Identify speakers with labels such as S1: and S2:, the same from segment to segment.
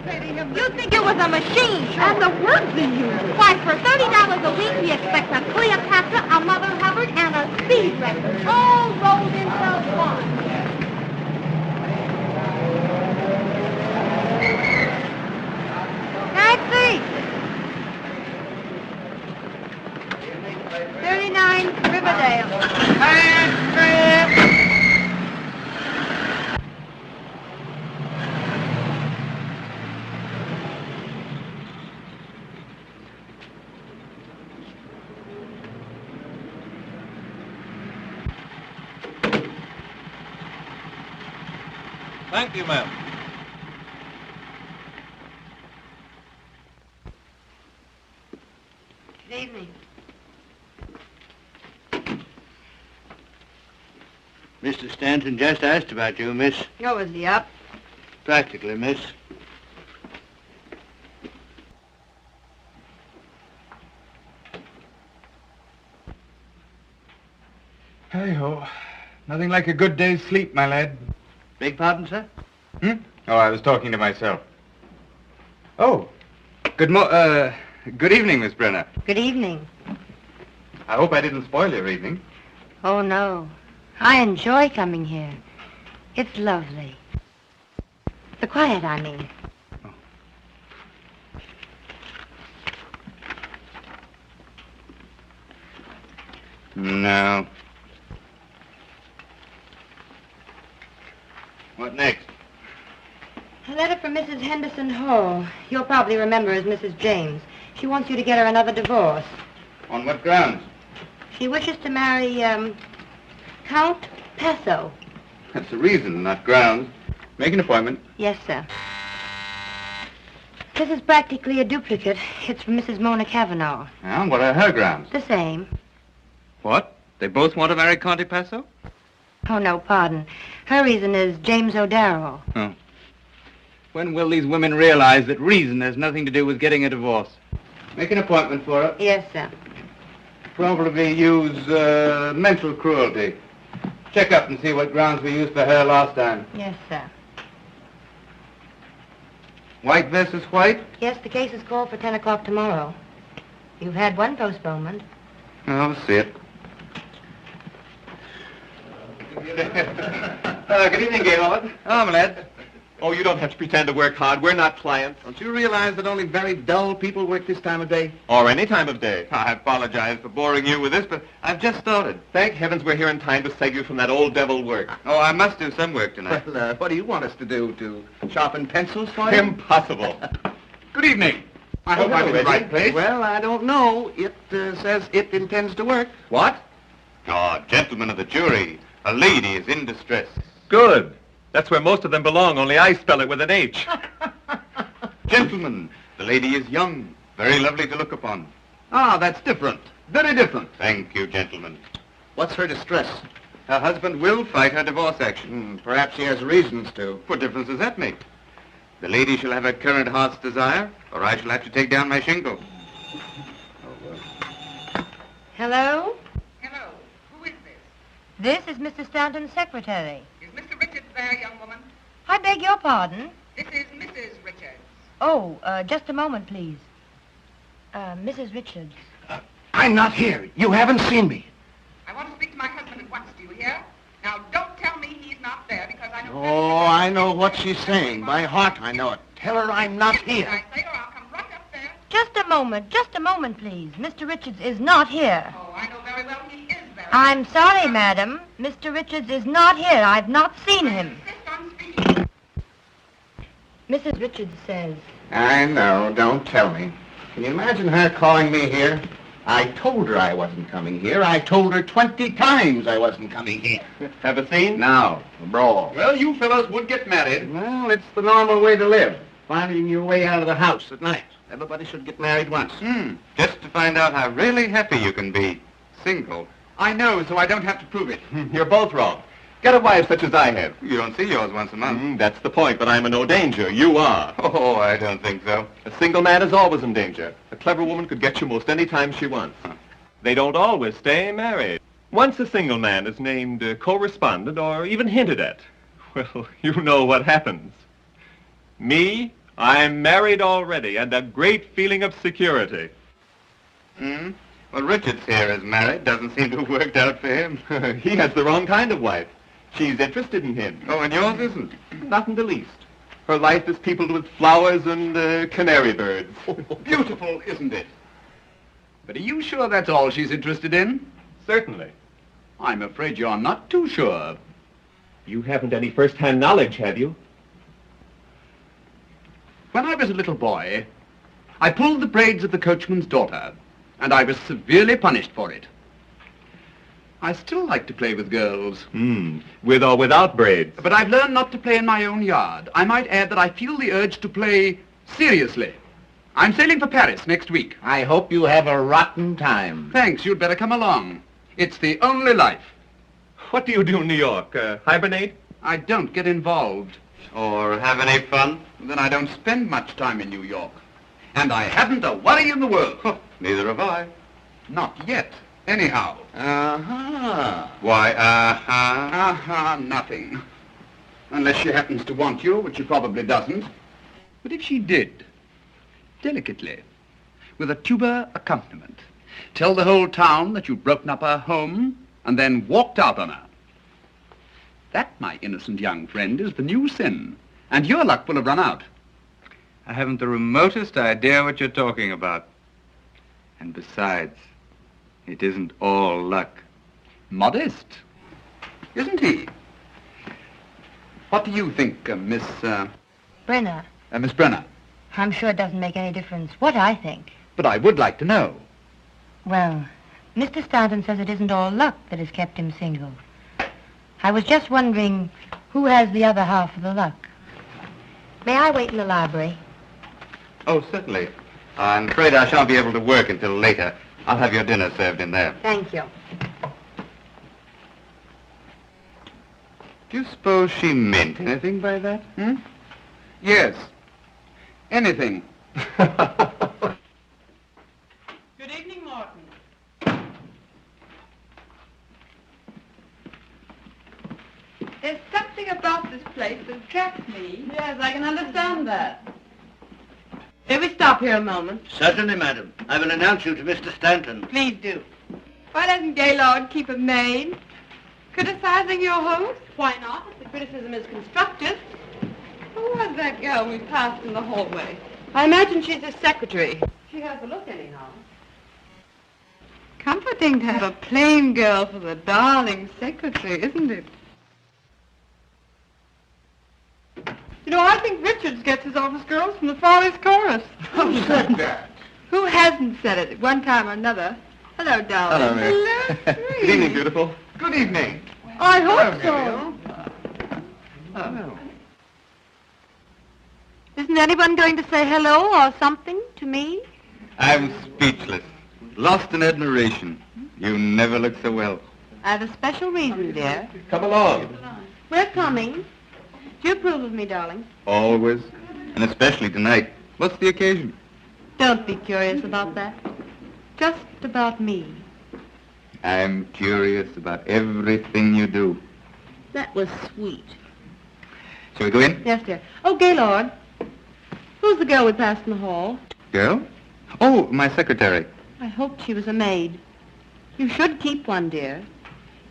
S1: say to him?
S2: You think it was a machine show?
S1: And the words he used.
S2: Why, for $30 a week, we expect a Cleopatra, a Mother Hubbard, and a speed record, all rolled into one. Taxi! 39 Riverdale.
S3: Thank you, ma'am.
S2: Good evening.
S4: Mr. Stanton just asked about you, miss.
S2: Oh, is he up?
S4: Practically, miss.
S5: Hey-ho. Nothing like a good day's sleep, my lad.
S4: Beg pardon, sir?
S5: Oh, I was talking to myself. Oh, good evening, Miss Brenner.
S2: Good evening.
S5: I hope I didn't spoil your evening.
S2: Oh, no. I enjoy coming here. It's lovely. The quiet, I mean.
S4: No. What next?
S2: A letter from Mrs. Henderson Hall. You'll probably remember as Mrs. James. She wants you to get her another divorce.
S4: On what grounds?
S2: She wishes to marry, Count Paso.
S4: That's the reason, not grounds.
S5: Make an appointment.
S2: Yes, sir. This is practically a duplicate. It's from Mrs. Mona Cavanaugh.
S4: Well, what are her grounds?
S2: The same.
S3: What? They both want to marry Conte Paso?
S2: Oh, no, pardon. Her reason is James O'Darrow.
S4: Oh. When will these women realize that reason has nothing to do with getting a divorce? Make an appointment for her.
S2: Yes, sir.
S4: Probably use mental cruelty. Check up and see what grounds we used for her last time.
S2: Yes, sir.
S4: White versus white?
S2: Yes, the case is called for 10 o'clock tomorrow. You've had one postponement.
S4: I'll see it. Good evening, Gaylord.
S3: Oh, my lad. Oh, you don't have to pretend to work hard. We're not clients.
S4: Don't you realize that only very dull people work this time of day?
S3: Or any time of day.
S4: I apologize for boring you with this, but I've just started.
S3: Thank heavens we're here in time to save you from that old devil work.
S4: Oh, I must do some work tonight.
S6: Well, what do you want us to do? To sharpen pencils for you?
S3: Impossible.
S5: Good evening.
S4: I hope I'm in the right place.
S6: Well, I don't know. It says it intends to work.
S3: What?
S4: Oh, gentlemen of the jury, a lady is in distress.
S3: Good. That's where most of them belong, only I spell it with an H.
S4: Gentlemen, the lady is young, very lovely to look upon.
S6: Ah, that's different. Very different.
S4: Thank you, gentlemen.
S6: What's her distress?
S4: Her husband will fight her divorce action.
S6: Perhaps he has reasons to.
S4: What difference does that make? The lady shall have her current heart's desire, or I shall have to take down my shingle.
S2: Hello?
S1: Hello. Who is this?
S2: This is Mr. Stanton's secretary.
S1: Is Mr. Richards there, young woman?
S2: I beg your pardon.
S1: This is Mrs. Richards.
S2: Oh, just a moment, please. Mrs. Richards.
S6: I'm not here. You haven't seen me.
S1: I want to speak to my husband at once. Do you hear? Now, don't tell me he's not there, because I know...
S6: Oh, I know what she's saying. By heart, I know it. Tell her I'm not here.
S1: I say, or I'll come right up there.
S2: Just a moment, please. Mr. Richards is not here.
S1: Oh, I know very well he is there.
S2: I'm sorry, madam. Mr. Richards is not here. I've not seen him.
S1: I insist on speaking.
S2: Mrs. Richards says...
S6: I know. Don't tell me. Can you imagine her calling me here? I told her I wasn't coming here. I told her 20 times I wasn't coming here.
S3: Have a scene?
S6: Now, a brawl.
S3: Well, you fellows would get married.
S6: Well, it's the normal way to live. Finding your way out of the house at night. Everybody should get married once.
S4: Just to find out how really happy you can be. Single.
S3: I know, so I don't have to prove it. You're both wrong. Get a wife such as I have.
S4: You don't see yours once a month.
S3: That's the point, but I'm in no danger. You are.
S4: Oh, I don't think so.
S3: A single man is always in danger. A clever woman could get you most any time she wants. They don't always stay married. Once a single man is named correspondent or even hinted at, well, you know what happens. Me, I'm married already, and a great feeling of security.
S4: Hmm? Well, Richard's here is married. Doesn't seem to have worked out for him.
S3: He has the wrong kind of wife. She's interested in him.
S4: Oh, and yours isn't?
S3: Not in the least. Her life is peopled with flowers and canary birds.
S4: Beautiful, isn't it? But are you sure that's all she's interested in?
S3: Certainly.
S4: I'm afraid you're not too sure.
S3: You haven't any first-hand knowledge, have you?
S4: When I was a little boy, I pulled the braids of the coachman's daughter, and I was severely punished for it. I still like to play with girls.
S3: With or without braids.
S4: But I've learned not to play in my own yard. I might add that I feel the urge to play seriously. I'm sailing for Paris next week.
S6: I hope you have a rotten time.
S4: Thanks, you'd better come along. It's the only life.
S3: What do you do in New York? Hibernate?
S4: I don't get involved.
S5: Or have any fun?
S4: Then I don't spend much time in New York. And I haven't a worry in the world.
S5: Neither have I.
S4: Not yet, anyhow.
S6: Uh-huh.
S5: Why, uh-huh.
S4: Uh-huh, nothing. Unless she happens to want you, which she probably doesn't. But if she did, delicately, with a tuba accompaniment, tell the whole town that you'd broken up her home and then walked out on her. That, my innocent young friend, is the new sin. And your luck will have run out.
S5: I haven't the remotest idea what you're talking about. And besides, it isn't all luck.
S4: Modest, isn't he? What do you think, Miss
S2: Brenner,
S4: Brenner?
S2: I'm sure it doesn't make any difference what I think.
S4: But I would like to know.
S2: Well, Mr. Stanton says it isn't all luck that has kept him single. I was just wondering who has the other half of the luck. May I wait in the library?
S5: Oh, certainly. I'm afraid I shan't be able to work until later. I'll have your dinner served in there.
S2: Thank you.
S5: Do you suppose she meant anything by that?
S4: Yes. Anything.
S1: Good evening, Morton. There's something about this place that attracts me. Yes, I can understand that. May we stop here a moment?
S6: Certainly, madam. I will announce you to Mr. Stanton.
S1: Please do. Why doesn't Gaylord keep a maid? Criticizing your host? Why not, if the criticism is constructive? Who was that girl we passed in the hallway? I imagine she's his secretary. She has the look anyhow. Comforting to have a plain girl for the darling secretary, isn't it? You know, I think Richards gets his office girls from the Follies Chorus.
S6: Who said that?
S1: Who hasn't said it at one time or another? Hello, darling.
S3: Hello, Miss.
S1: Hello,
S3: Good evening, beautiful.
S4: Good evening.
S1: I hope so.
S4: Oh.
S2: Isn't anyone going to say hello or something to me?
S5: I'm speechless. Lost in admiration. You never look so well.
S2: I have a special reason, dear.
S3: Come along.
S2: We're coming. Do you approve of me, darling?
S5: Always. And especially tonight. What's the occasion?
S2: Don't be curious about that. Just about me.
S5: I'm curious about everything you do.
S2: That was sweet.
S5: Shall we go in?
S2: Yes, dear. Oh, Gaylord. Who's the girl we passed in the hall?
S5: Girl? Oh, my secretary.
S2: I hoped she was a maid. You should keep one, dear.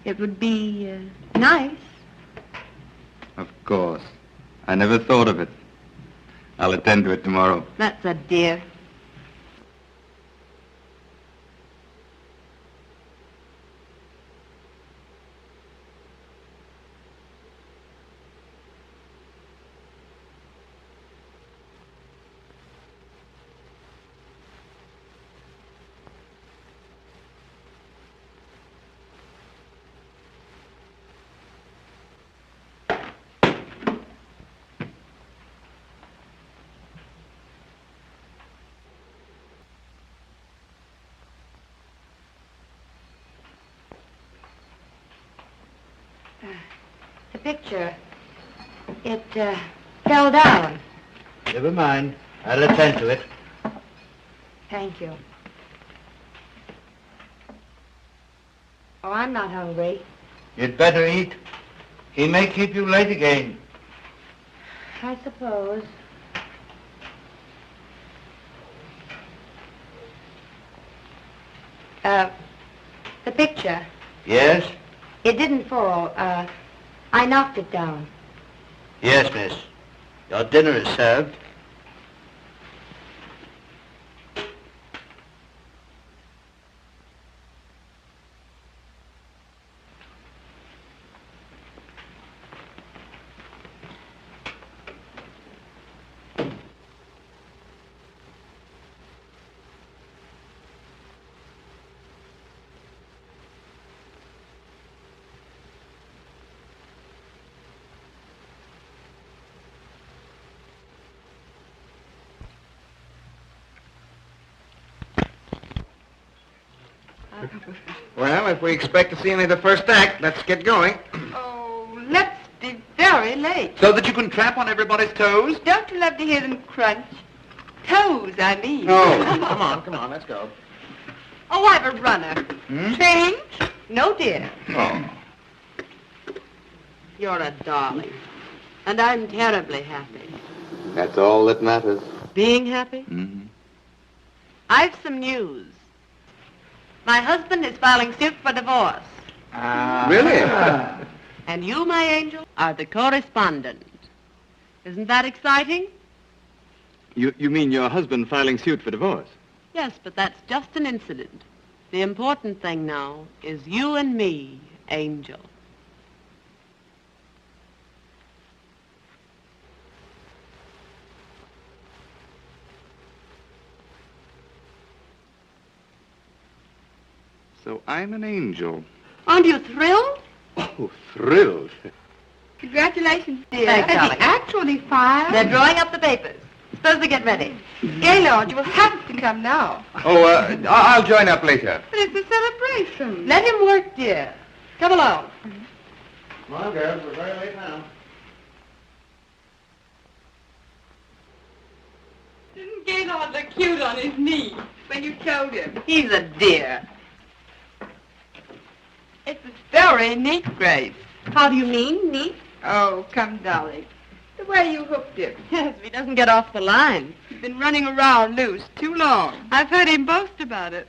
S2: It would be nice.
S5: Of course. I never thought of it. I'll attend to it tomorrow.
S2: That's a dear. The picture, it fell down.
S6: Never mind. I'll attend to it.
S2: Thank you. Oh, I'm not hungry.
S6: You'd better eat. He may keep you late again.
S2: I suppose. butcher.
S6: Yes?
S2: It didn't fall. I knocked it down.
S6: Yes, miss. Your dinner is served. Well, if we expect to see any of the first act, let's get going.
S1: Oh, let's be very late.
S4: So that you can tramp on everybody's toes?
S1: Don't you love to hear them crunch? Toes, I mean.
S6: Oh, come on, let's go.
S1: Oh, I've a runner. Change? No, dear.
S6: Oh.
S1: You're a darling. And I'm terribly happy.
S6: That's all that matters.
S1: Being happy?
S5: Mm-hmm.
S1: I've some news. My husband is filing suit for divorce.
S6: Really?
S1: And you, my angel, are the correspondent. Isn't that exciting?
S5: You mean your husband filing suit for divorce?
S1: Yes, but that's just an incident. The important thing now is you and me, Angel.
S5: So I'm an angel.
S1: Aren't you thrilled?
S5: Oh, thrilled.
S1: Congratulations, dear.
S2: Thanks,
S1: Has he
S2: darling.
S1: actually filed? They're drawing up the papers. Suppose we get ready. Gaylord, you will have to come now.
S4: Oh, I'll join up later.
S1: But it's a celebration. Let him work, dear. Come along.
S6: Come on, girls, we're very late now.
S1: Didn't Gaylord look cute on his knee when you showed him? He's a dear. It's very neat, Grace. How do you mean, neat? Oh, come, darling. The way you hooked him. Yes, if he doesn't get off the line. He's been running around loose too long. I've heard him boast about it.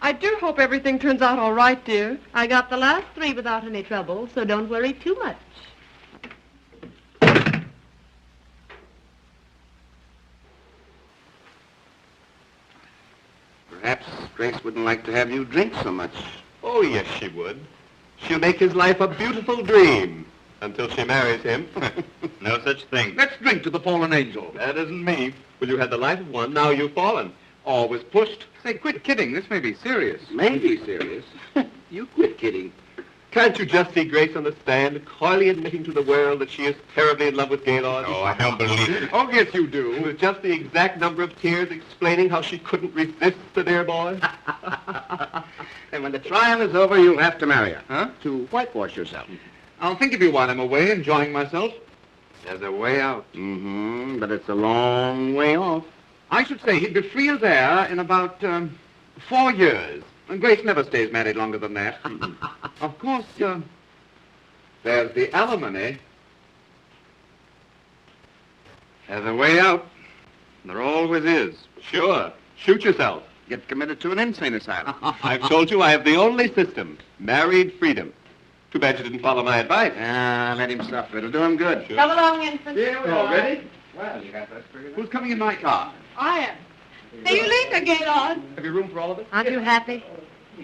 S1: I do hope everything turns out all right, dear. I got the last 3 without any trouble, so don't worry too much.
S6: Perhaps Grace wouldn't like to have you drink so much.
S3: Oh, yes, she would. She'll make his life a beautiful dream until she marries him.
S5: No such thing.
S4: Let's drink to the fallen angel.
S3: That isn't me. Well, you had the life of one, now you've fallen. Always pushed.
S5: Say, quit kidding. This may be serious.
S6: Maybe serious. You quit kidding.
S3: Can't you just see Grace on the stand, coyly admitting to the world that she is terribly in love with Gaylord?
S5: Oh, I don't believe it.
S4: Oh, yes, you do.
S3: With just the exact number of tears explaining how she couldn't resist the dear boy?
S6: And when the trial is over, you'll have to marry her.
S4: Huh?
S6: To whitewash yourself.
S4: I'll think of you while I'm away enjoying myself.
S5: There's a way out.
S6: Mm-hmm, but it's a long way off.
S4: I should say he'd be free as air in about 4 years. And Grace never stays married longer than that. Of course, there's the alimony.
S5: There's a way out. There always is.
S3: Sure. Shoot yourself.
S6: Get committed to an insane asylum.
S3: I've told you I have the only system. Married freedom. Too bad you didn't follow my advice.
S6: Let him suffer. It'll do him good.
S3: Sure.
S1: Come along, infant.
S4: Here we are. Ready?
S6: Well, you got that figured
S4: Who's coming in my car?
S1: I am. See you later, Gaylord.
S3: Have you room for all of us?
S1: Aren't you happy?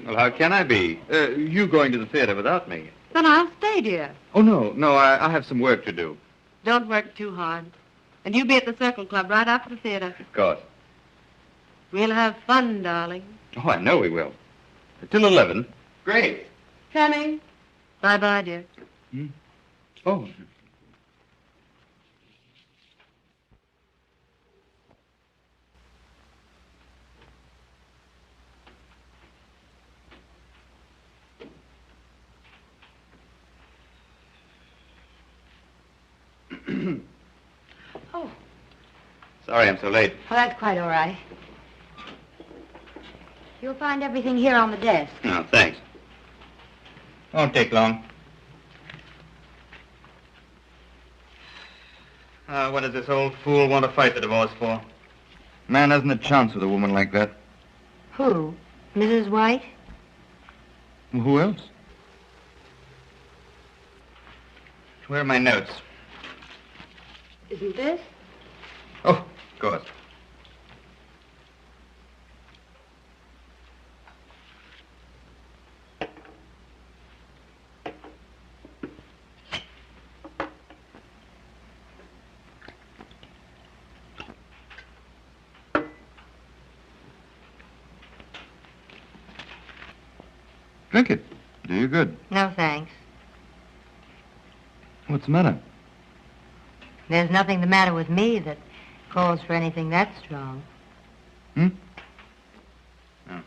S5: Well, how can I be? You going to the theater without me?
S1: Then I'll stay, dear.
S5: Oh, no, I have some work to do.
S1: Don't work too hard. And you be at the Circle Club right after the theater.
S5: Of course.
S1: We'll have fun, darling.
S5: Oh, I know we will. Till 11.
S3: Great.
S1: Coming. Bye-bye, dear.
S5: Oh.
S2: Oh,
S5: Sorry I'm so late.
S2: well, that's quite all right. You'll find everything here on the desk.
S5: No, thanks. Won't take long. What does this old fool want to fight the divorce for? Man hasn't a chance with a woman like that.
S2: Who? Mrs. White?
S4: Well, who else? Where are my notes?
S2: Isn't this?
S4: Oh, of course. Drink it. Do you good.
S2: No, thanks.
S4: What's the matter?
S2: There's nothing the matter with me that calls for anything that strong.
S4: Hmm? No.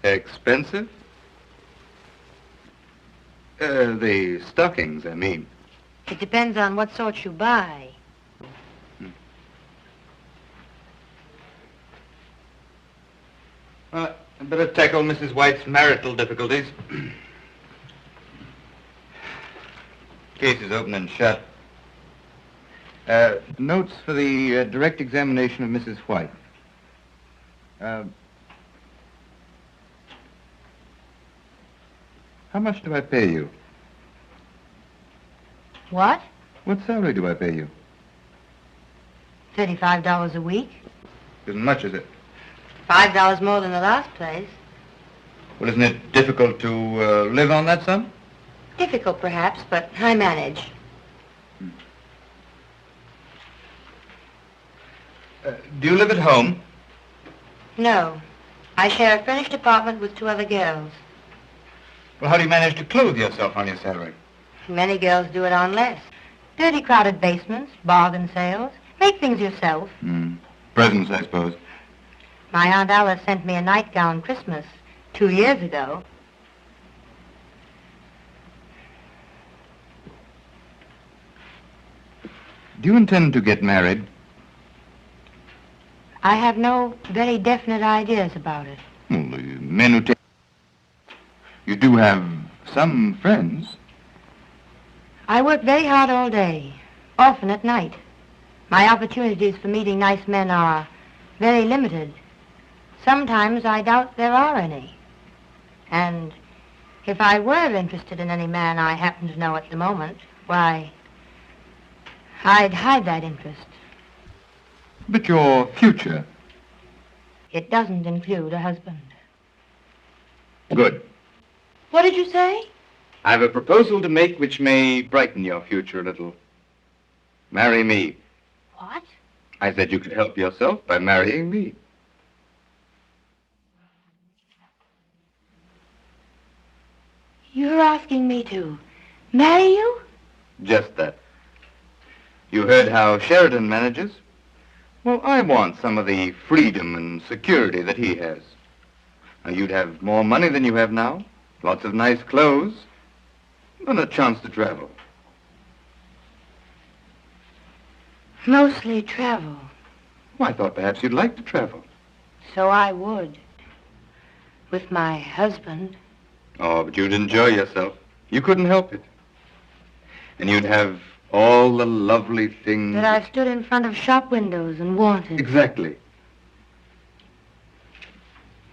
S5: Expensive? The stockings, I mean.
S2: It depends on what sort you buy.
S4: Well, I'd better tackle Mrs. White's marital difficulties. Case is open and shut. Notes for the direct examination of Mrs. White. How much do I pay you?
S2: What?
S4: What salary do I pay you?
S2: $35 a week?
S4: Isn't much, is it?
S2: $5 more than the last place.
S4: Well, isn't it difficult to live on that sum?
S2: Difficult, perhaps, but I manage.
S4: Do you live at home?
S2: No. I share a furnished apartment with 2 other girls.
S4: Well, how do you manage to clothe yourself on your salary?
S2: Many girls do it on less. Dirty, crowded basements, bargain sales. Make things yourself.
S4: Presents, I suppose.
S2: My Aunt Alice sent me a nightgown Christmas 2 years ago.
S4: Do you intend to get married?
S2: I have no very definite ideas about it.
S4: Well, the men who take... You do have some friends.
S2: I work very hard all day, often at night. My opportunities for meeting nice men are very limited. Sometimes I doubt there are any. And if I were interested in any man I happen to know at the moment, why, I'd hide that interest.
S4: But your future...
S2: It doesn't include a husband.
S4: Good.
S2: What did you say?
S5: I have a proposal to make which may brighten your future a little. Marry me.
S2: What?
S5: I said you could help yourself by marrying me.
S2: You're asking me to marry you?
S5: Just that. You heard how Sheridan manages? Well, I want some of the freedom and security that he has. Now, you'd have more money than you have now, lots of nice clothes, and a chance to travel.
S2: Mostly travel.
S5: Well, I thought perhaps you'd like to travel.
S2: So I would. With my husband.
S5: Oh, but you'd enjoy yourself. You couldn't help it. And you'd have all the lovely things...
S2: That I've stood in front of shop windows and wanted.
S5: Exactly.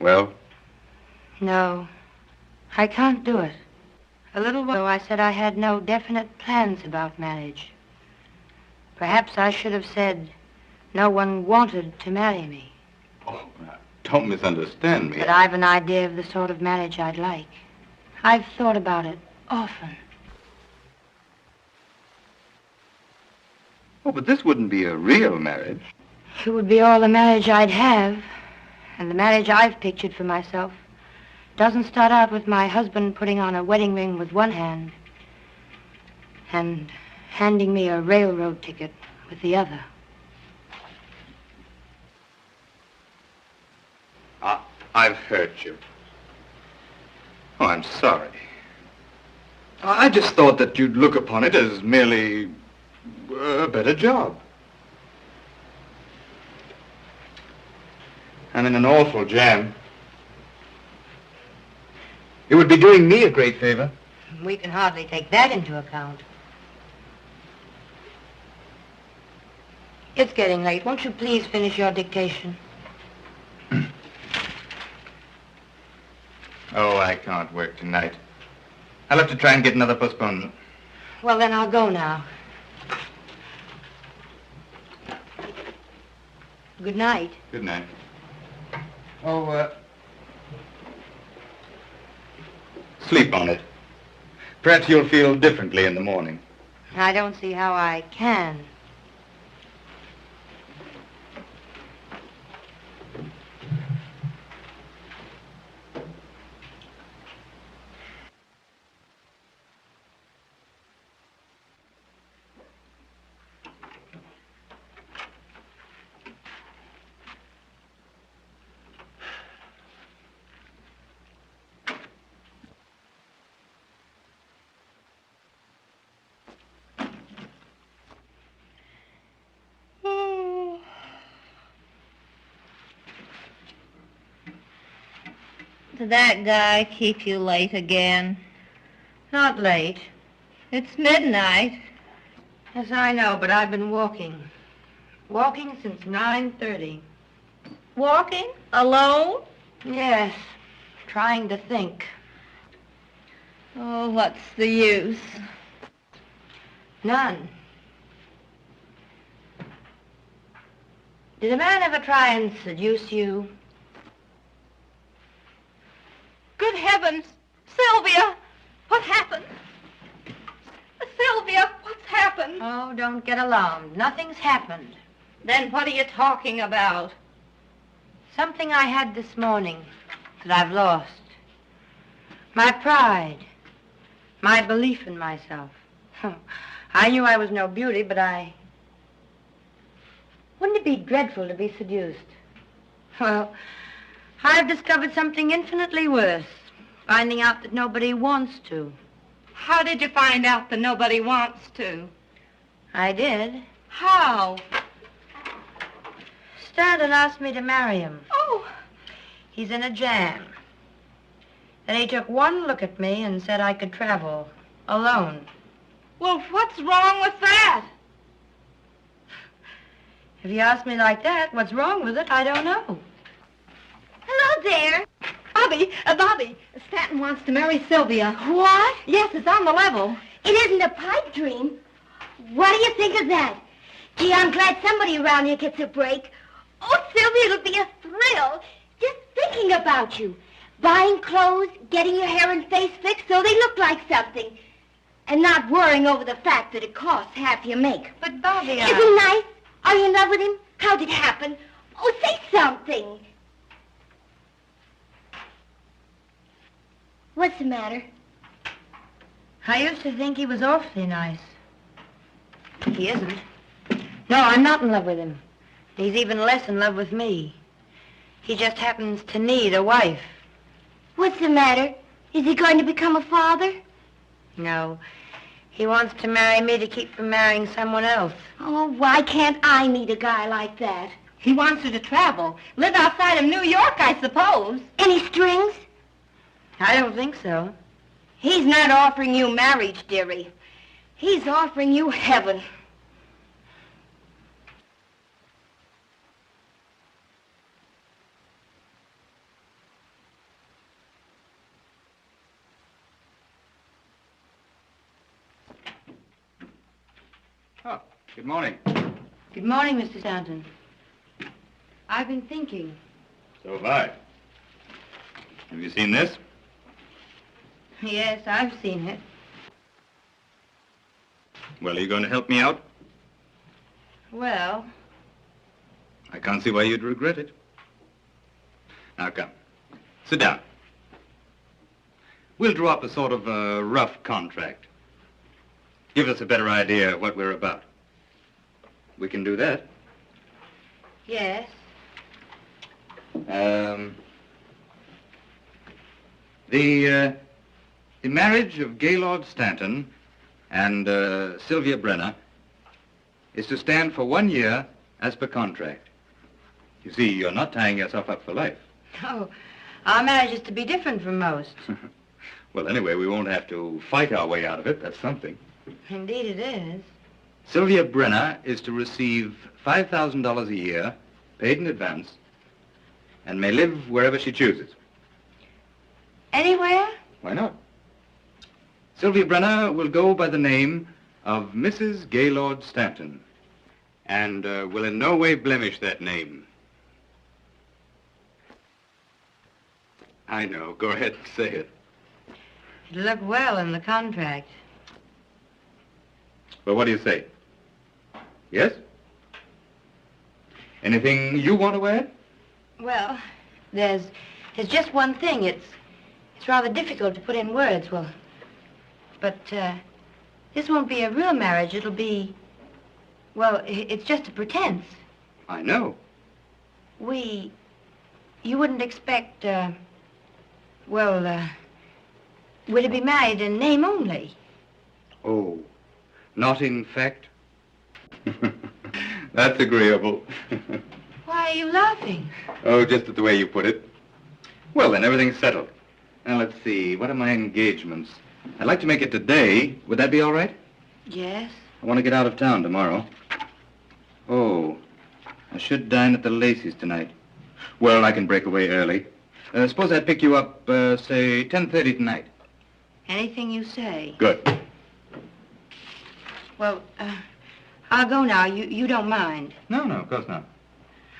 S5: Well?
S2: No, I can't do it. A little while ago I said I had no definite plans about marriage. Perhaps I should have said no one wanted to marry me.
S5: Oh, don't misunderstand me.
S2: But I've an idea of the sort of marriage I'd like. I've thought about it often.
S5: Oh, but this wouldn't be a real marriage.
S2: It would be all the marriage I'd have. And the marriage I've pictured for myself doesn't start out with my husband putting on a wedding ring with one hand and handing me a railroad ticket with the other.
S5: I've hurt you. Oh, I'm sorry. I just thought that you'd look upon it as merely a better job. I'm in an awful jam.
S4: It would be doing me a great favor.
S2: We can hardly take that into account. It's getting late. Won't you please finish your dictation?
S5: Oh, I can't work tonight. I'll have to try and get another postponement.
S2: Well, then I'll go now. Good night.
S5: Good night. Oh, sleep on it. Perhaps you'll feel differently in the morning.
S2: I don't see how I can.
S7: Did that guy keep you late again?
S2: Not late.
S7: It's midnight.
S2: Yes, I know, but I've been walking. Walking since 9:30.
S7: Walking? Alone?
S2: Yes, trying to think.
S7: Oh, what's the use?
S2: None. Did a man ever try and seduce you?
S7: Good heavens! Sylvia! What happened? Sylvia, what's happened?
S2: Oh, don't get alarmed. Nothing's happened.
S7: Then what are you talking about?
S2: Something I had this morning that I've lost. My pride. My belief in myself. I knew I was no beauty, but Wouldn't it be dreadful to be seduced? Well, I've discovered something infinitely worse. Finding out that nobody wants to.
S7: How did you find out that nobody wants to?
S2: I did.
S7: How?
S2: Stanton asked me to marry him.
S7: Oh.
S2: He's in a jam. Then he took one look at me and said I could travel alone.
S7: Well, what's wrong with that?
S2: If you ask me like that, what's wrong with it, I don't know.
S7: Hello there. Bobby, Stanton wants to marry Sylvia.
S1: What?
S7: Yes, it's on the level.
S1: It isn't a pipe dream. What do you think of that? Gee, I'm glad somebody around here gets a break. Oh, Sylvia, it'll be a thrill. Just thinking about you. Buying clothes, getting your hair and face fixed so they look like something. And not worrying over the fact that it costs half your make.
S2: But, Bobby,
S1: Isn't nice? Are you in love with him? How'd it happen? Oh, say something. What's the matter?
S2: I used to think he was awfully nice. He isn't. No, I'm not in love with him. He's even less in love with me. He just happens to need a wife.
S1: What's the matter? Is he going to become a father?
S2: No. He wants to marry me to keep from marrying someone else.
S1: Oh, why can't I meet a guy like that?
S7: He wants her to travel. Live outside of New York, I suppose.
S1: Any strings?
S2: I don't think so.
S1: He's not offering you marriage, dearie. He's offering you heaven.
S5: Oh, good morning.
S2: Good morning, Mr. Stanton. I've been thinking.
S5: So have I. Have you seen this?
S2: Yes, I've seen it.
S5: Well, are you going to help me out?
S2: Well,
S5: I can't see why you'd regret it. Now, come. Sit down. We'll draw up a sort of rough contract. Give us a better idea of what we're about. We can do that.
S2: yes.
S5: The marriage of Gaylord Stanton and Sylvia Brenner is to stand for 1 year as per contract. You see, you're not tying yourself up for life.
S2: Oh, our marriage is to be different from most.
S5: Well, anyway, we won't have to fight our way out of it. That's something.
S2: Indeed it is.
S5: Sylvia Brenner is to receive $5,000 a year, paid in advance, and may live wherever she chooses.
S2: Anywhere?
S5: Why not? Sylvia Brenner will go by the name of Mrs. Gaylord Stanton, and will in no way blemish that name. I know. Go ahead and say it.
S2: It'll look well in the contract.
S5: Well, what do you say? Yes? Anything you want to add?
S2: Well, there's just one thing. It's rather difficult to put in words. But this won't be a real marriage. It'll be, well, it's just a pretense.
S5: I know.
S2: You wouldn't expect, we're to be married in name only.
S5: Oh, not in fact? That's agreeable.
S2: Why are you laughing?
S5: Oh, just at the way you put it. Well, then, everything's settled. Now, let's see. What are my engagements? I'd like to make it today. Would that be all right?
S2: Yes.
S5: I want to get out of town tomorrow. Oh, I should dine at the Lacey's tonight. Well, I can break away early. Suppose I pick you up, say, 10:30 tonight.
S2: Anything you say.
S5: Good.
S2: Well, I'll go now. You don't mind.
S5: No, of course not.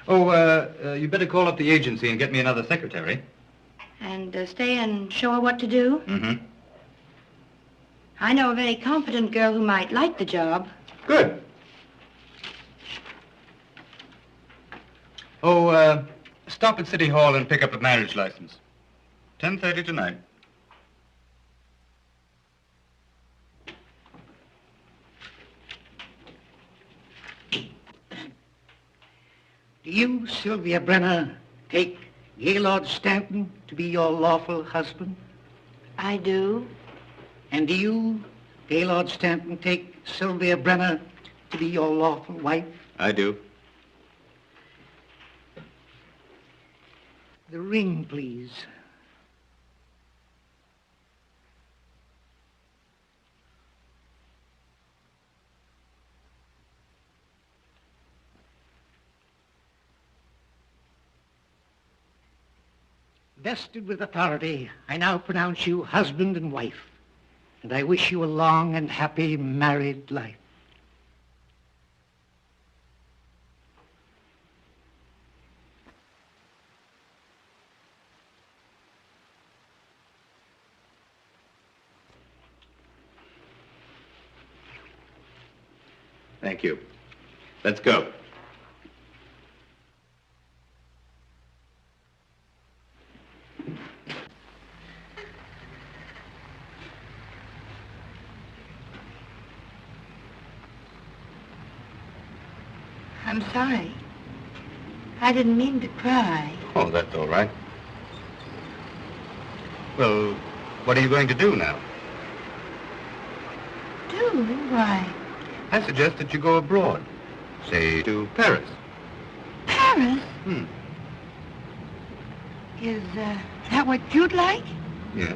S5: Oh, you better call up the agency and get me another secretary.
S2: And stay and show her what to do?
S5: Mm-hmm.
S2: I know of any competent girl who might like the job.
S5: Good. Oh, stop at City Hall and pick up a marriage license. 10:30 tonight.
S6: Do you, Sylvia Brenner, take Gaylord Stanton to be your lawful husband?
S2: I do.
S6: And do you, Gaylord Stanton, take Sylvia Brenner to be your lawful wife?
S5: I do.
S6: The ring, please. Vested with authority, I now pronounce you husband and wife, and I wish you a long and happy married life.
S5: Thank you. Let's go.
S2: I'm sorry. I didn't mean to cry.
S5: Oh, that's all right. Well, what are you going to do now?
S2: Do? Why?
S5: I suggest that you go abroad. Say, to Paris.
S2: Paris?
S5: Hmm.
S2: Is that what you'd like?
S5: Yes.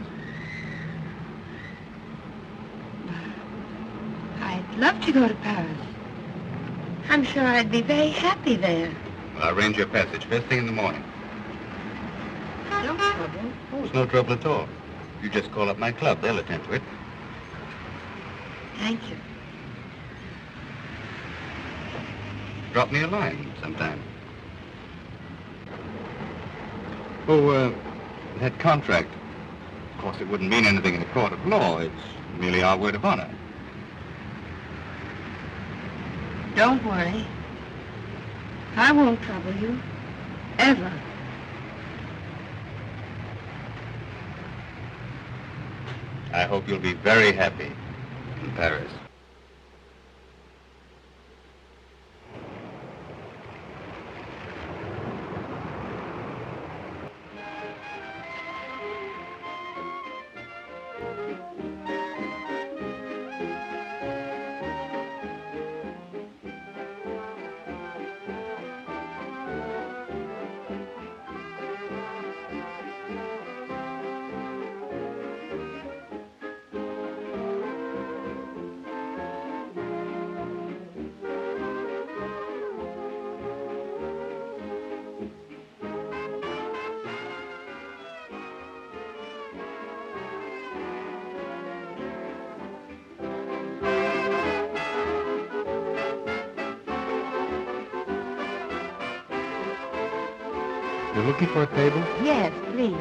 S2: I'd love to go to Paris. I'm sure I'd be very happy there.
S5: Well, I'll arrange your passage first thing in the morning.
S2: No trouble.
S5: Oh, it's no trouble at all. You just call up my club. They'll attend to it.
S2: Thank you.
S5: Drop me a line sometime. Oh, that contract. Of course, it wouldn't mean anything in a court of law. It's merely our word of honor.
S2: Don't worry. I won't trouble you. Ever.
S5: I hope you'll be very happy in Paris.
S4: You're looking for a table?
S2: Yes, please.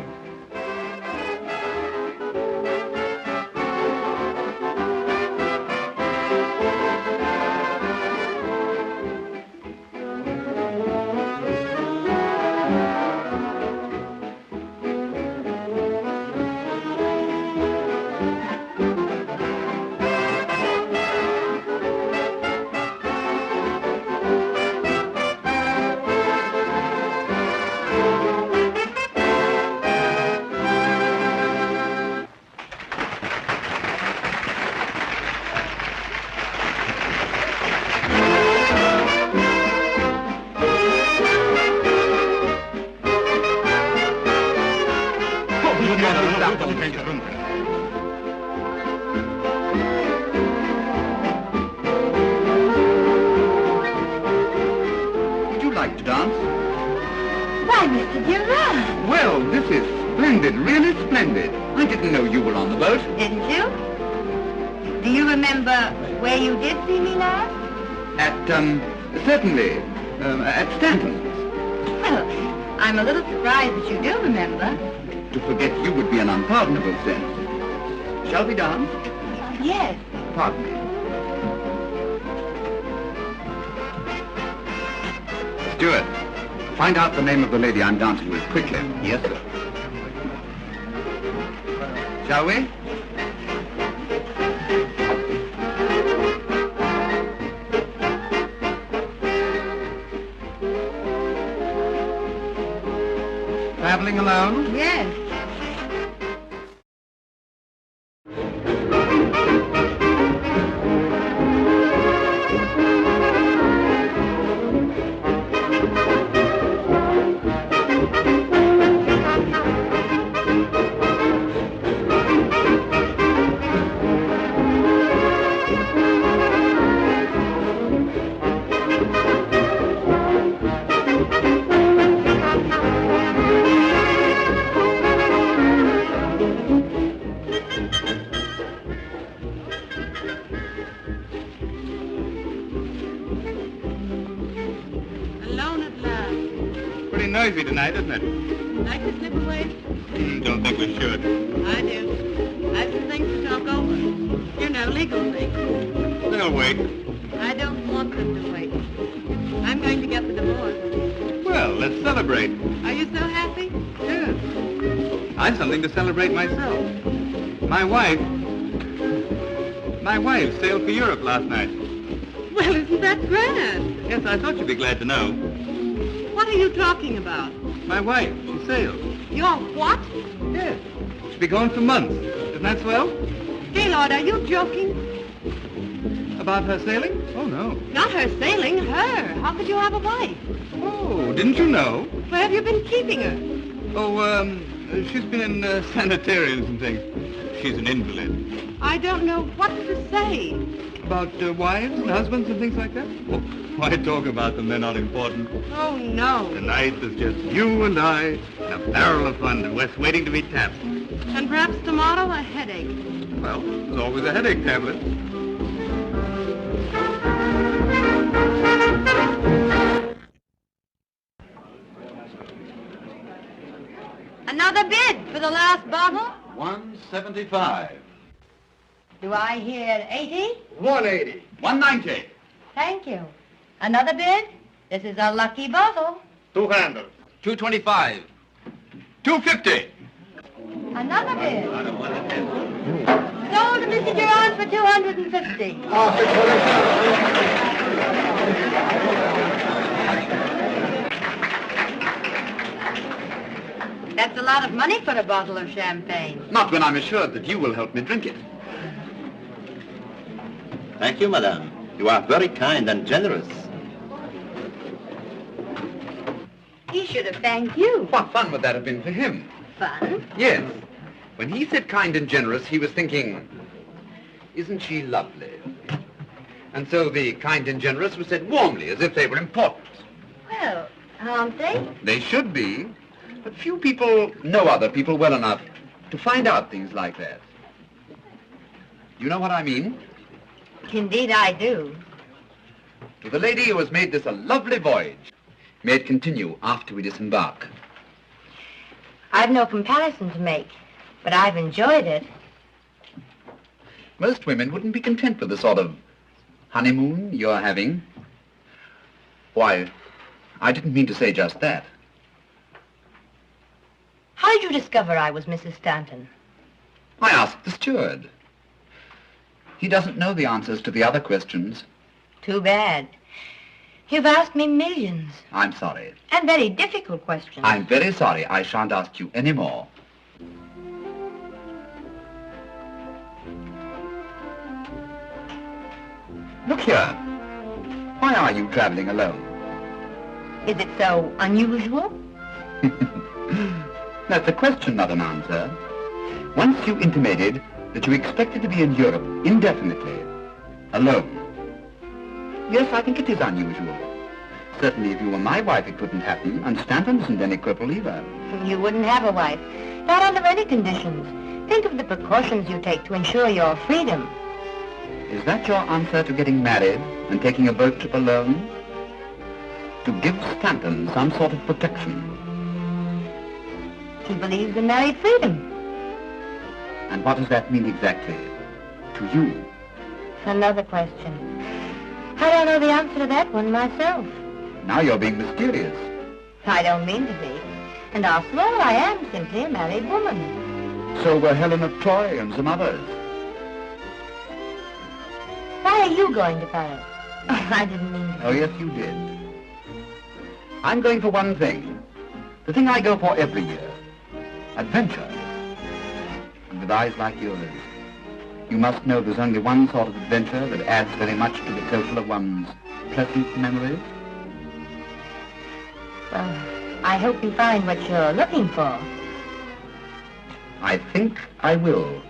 S4: Would you like to dance?
S2: Why, Mr. Durand,
S4: Well, this is splendid, really splendid. I didn't know you were on the boat.
S2: didn't you? Do you remember where you did see me last?
S4: Certainly, at Stanton's.
S2: Well, I'm a little surprised that you do remember.
S4: To forget you would be an unpardonable sin. Shall we dance?
S2: Yes.
S4: Pardon me. Steward, find out the name of the lady I'm dancing with quickly. Yes, sir. Shall we? Traveling alone?
S2: Yes.
S1: Alone at last.
S3: Pretty noisy tonight, isn't it?
S1: Like to slip away?
S3: Don't think we should.
S1: I do. I've some things to talk over. You know, legal things.
S3: They'll wait.
S1: I don't want them to wait. I'm going to get the divorce.
S3: Well, let's celebrate.
S1: Are you so happy?
S3: Yes. I've something to celebrate myself. My wife sailed for Europe last night.
S1: Well, isn't that grand?
S3: Yes, I thought you'd be glad to know.
S1: What are you talking about?
S3: My wife, she sailed.
S1: Your what?
S3: Yes. She'll be gone for months. Isn't that swell?
S1: Gaylord, are you joking?
S3: About her sailing? Oh, no.
S1: Not her sailing, her. How could you have a wife?
S3: Oh, didn't you know?
S1: Where have you been keeping her?
S3: Oh, she's been in sanitariums and things. She's an invalid.
S1: I don't know what to say.
S3: About wives and husbands and things like that? Oh, why talk about them? They're not important.
S1: Oh, no.
S3: Tonight there's just you and I, and a barrel of fun and West waiting to be tapped.
S1: And perhaps tomorrow a headache.
S3: Well, there's always a headache tablet.
S2: Another bid for the last bottle?
S4: $175.
S2: Do I hear 80?
S4: $180. $190.
S2: Thank you. Another bid? This is a lucky bottle.
S3: $200.
S4: $225. $250.
S2: Another bid. Sold to Mr. Durand for $250. That's a lot of money for a bottle of champagne.
S4: Not when I'm assured that you will help me drink it.
S6: Thank you, madame. You are very kind and generous.
S2: He should have thanked you.
S4: What fun would that have been for him?
S2: Fun?
S4: Yes. When he said kind and generous, he was thinking, isn't she lovely? And so the kind and generous was said warmly, as if they were important.
S2: Well, aren't they?
S4: They should be, but few people know other people well enough to find out things like that. You know what I mean?
S2: Indeed I do.
S4: To the lady who has made this a lovely voyage, may it continue after we disembark.
S2: I've no comparison to make, but I've enjoyed it.
S4: Most women wouldn't be content with the sort of honeymoon you're having. Why, I didn't mean to say just that.
S2: How did you discover I was Mrs. Stanton?
S4: I asked the steward. He doesn't know the answers to the other questions.
S2: Too bad. You've asked me millions.
S4: I'm sorry.
S2: And very difficult questions.
S4: I'm very sorry. I shan't ask you any more. Look here. Why are you traveling alone?
S2: Is it so unusual?
S4: That's a question, not an answer. Once you intimated that you expected to be in Europe indefinitely, alone. Yes, I think it is unusual. Certainly, if you were my wife, it couldn't happen, and Stanton isn't any cripple either.
S2: You wouldn't have a wife. Not under any conditions. Think of the precautions you take to ensure your freedom.
S4: Is that your answer to getting married and taking a boat trip alone? To give Stanton some sort of protection.
S2: He believes in married freedom.
S4: And what does that mean exactly to you?
S2: Another question. I don't know the answer to that one myself.
S4: Now you're being mysterious.
S2: I don't mean to be. And after all, I am simply a married woman.
S4: So were Helen of Troy and some others.
S2: Why are you going to Paris? I didn't mean to.
S4: Oh, yes, you did. I'm going for one thing. The thing I go for every year. Adventure. And with eyes like yours, you must know there's only one sort of adventure that adds very much to the total of one's pleasant memories.
S2: Well, I hope you find what you're looking for.
S4: I think I will.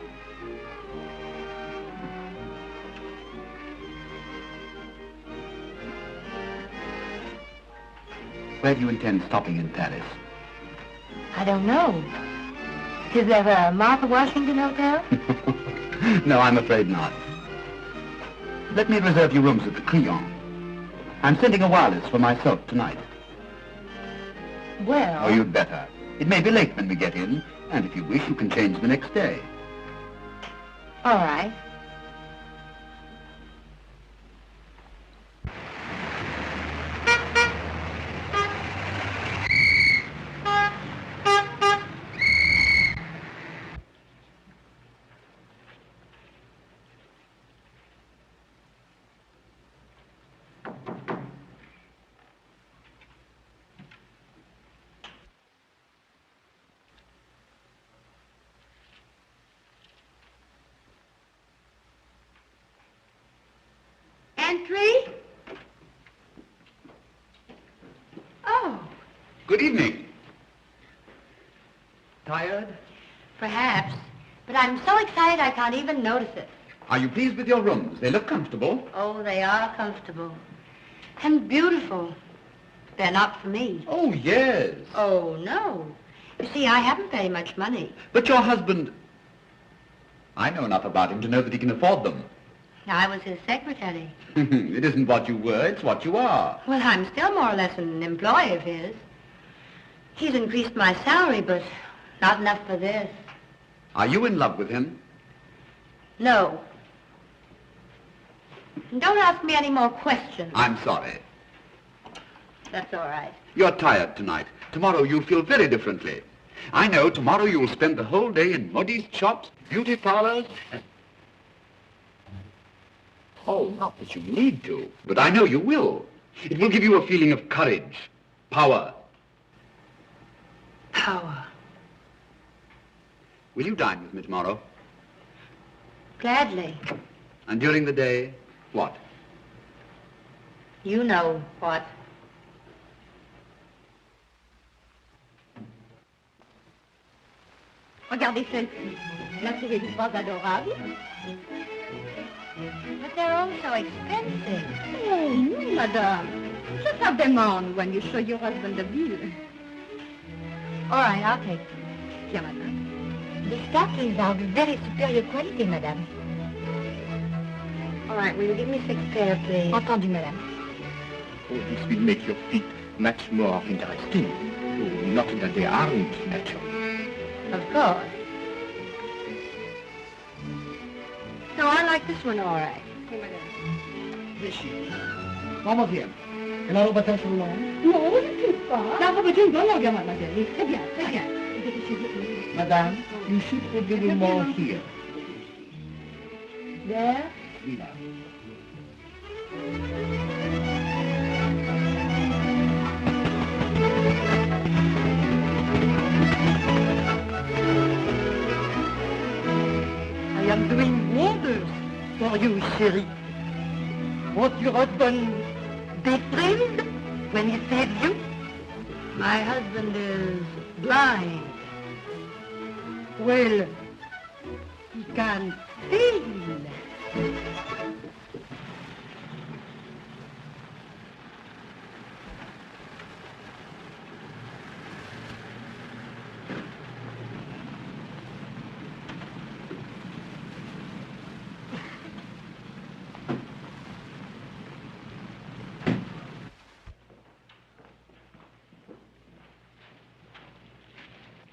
S4: Where do you intend stopping in Paris?
S2: I don't know. Is there a Martha Washington hotel?
S4: No, I'm afraid not. Let me reserve you rooms at the Crillon. I'm sending a wireless for myself tonight.
S2: Well...
S4: Oh, you'd better. It may be late when we get in, and if you wish, you can change the next day.
S2: All right.
S1: Entry? Oh.
S4: Good evening. Tired?
S2: Perhaps. But I'm so excited I can't even notice it.
S4: Are you pleased with your rooms? They look comfortable.
S2: Oh, they are comfortable. And beautiful. They're not for me.
S4: Oh, yes.
S2: Oh, no. You see, I haven't very much money.
S4: But your husband... I know enough about him to know that he can afford them.
S2: I was his secretary.
S4: It isn't what you were, it's what you are.
S2: Well, I'm still more or less an employee of his. He's increased my salary, but not enough for this.
S4: Are you in love with him?
S2: No. And don't ask me any more questions.
S4: I'm sorry.
S2: That's all right.
S4: You're tired tonight. Tomorrow you'll feel very differently. I know tomorrow you'll spend the whole day in modiste shops, beauty parlors, and... Oh, not that you need to, but I know you will. It will give you a feeling of courage, power.
S2: Power.
S4: Will you dine with me tomorrow?
S2: Gladly.
S4: And during the day, what?
S2: You know what.
S7: Regardez celle-ci. La trouvez-vous pas adorable?
S2: But they're all so expensive.
S7: Oh, no, madame. Just have them on when you show your husband the bill.
S2: All right, I'll take them.
S7: Tiens, madame.
S2: The stockings are of very superior quality, madame. All right, will you give me 6 pairs, please?
S7: Entendu, madame.
S6: Oh, this will make your feet much more interesting. Oh, not that they aren't natural.
S2: Of course. No, I like this one all right. Here, madame.
S4: This sheet. Almost here. Et la robe à sur long.
S2: Non, je ne sais pas. La robe est une bonne longueur, mademoiselle. Oui, très bien, très bien.
S4: Madame, you should put a little more here.
S2: There?
S4: Here.
S2: I am doing wonders for you, chérie. Won't your husband be thrilled when he sees you? My husband is blind. Well, he can feel.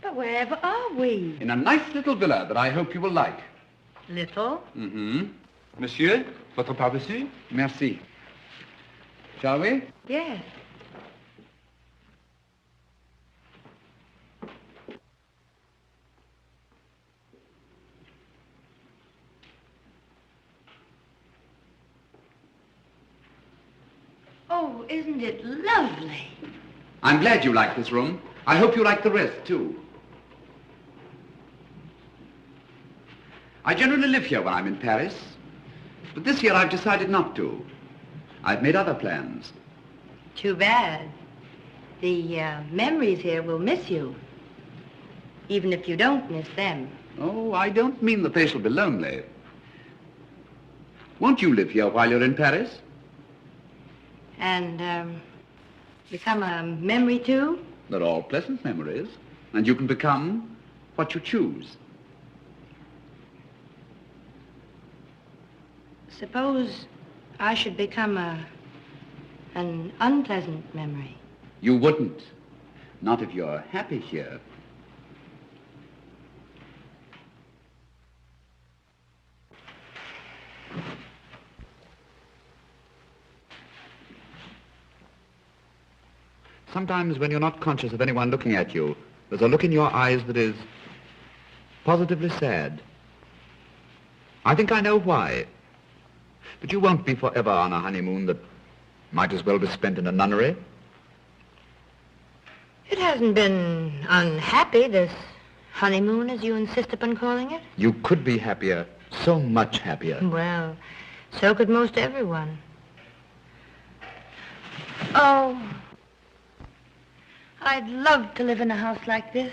S2: But wherever are we?
S4: In a nice little villa that I hope you will like.
S2: Little?
S4: Mm-hmm.
S3: Monsieur, votre par-dessus?
S4: Merci. Shall we?
S2: Yes. Oh, isn't it lovely?
S4: I'm glad you like this room. I hope you like the rest, too. I generally live here when I'm in Paris, but this year I've decided not to. I've made other plans.
S2: Too bad. The memories here will miss you, even if you don't miss them.
S4: Oh, I don't mean the place will be lonely. Won't you live here while you're in Paris?
S2: And become a memory, too?
S4: They're all pleasant memories, and you can become what you choose.
S2: Suppose I should become an unpleasant memory.
S4: You wouldn't. Not if you're happy here. Sometimes when you're not conscious of anyone looking at you, there's a look in your eyes that is positively sad. I think I know why. But you won't be forever on a honeymoon that might as well be spent in a nunnery.
S2: It hasn't been unhappy, this honeymoon, as you insist upon calling it.
S4: You could be happier, so much happier.
S2: Well, so could most everyone. Oh, I'd love to live in a house like this.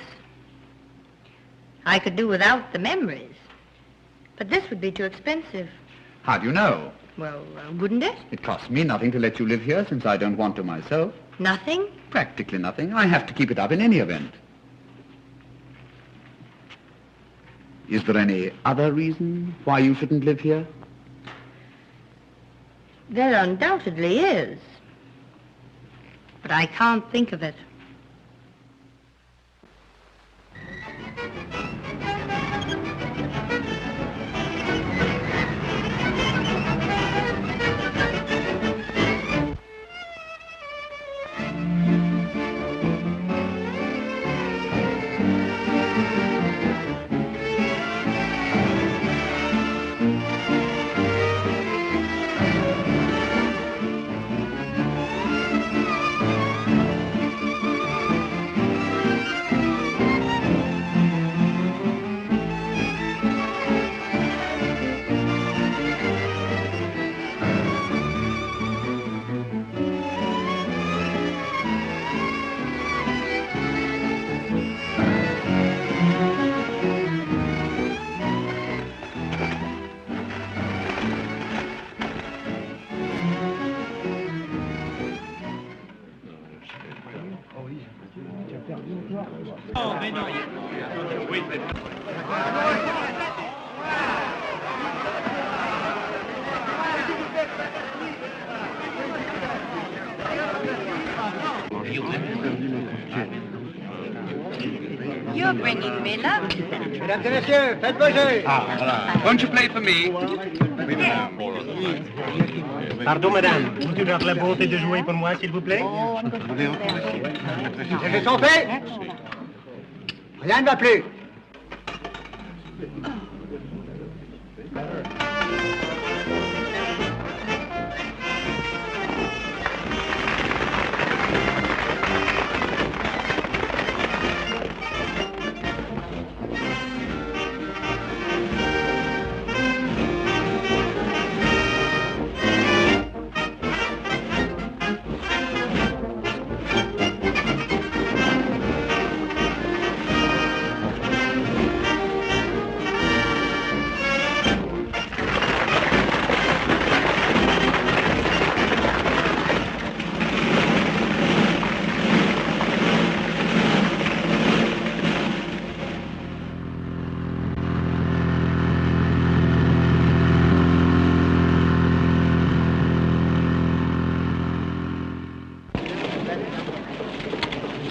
S2: I could do without the memories, but this would be too expensive.
S4: How do you know?
S2: Well, wouldn't it?
S4: It costs me nothing to let you live here since I don't want to myself.
S2: Nothing?
S4: Practically nothing. I have to keep it up in any event. Is there any other reason why you shouldn't live here?
S2: There undoubtedly is. But I can't think of it. You're bringing me love.
S8: Mesdames et messieurs, faites bouger.
S4: Ah, voilà. Won't you play for me?
S8: Pardon, madame. Vous avez la bonté de jouer pour moi, s'il vous plaît? Les jeux sont faits. Rien ne va plus.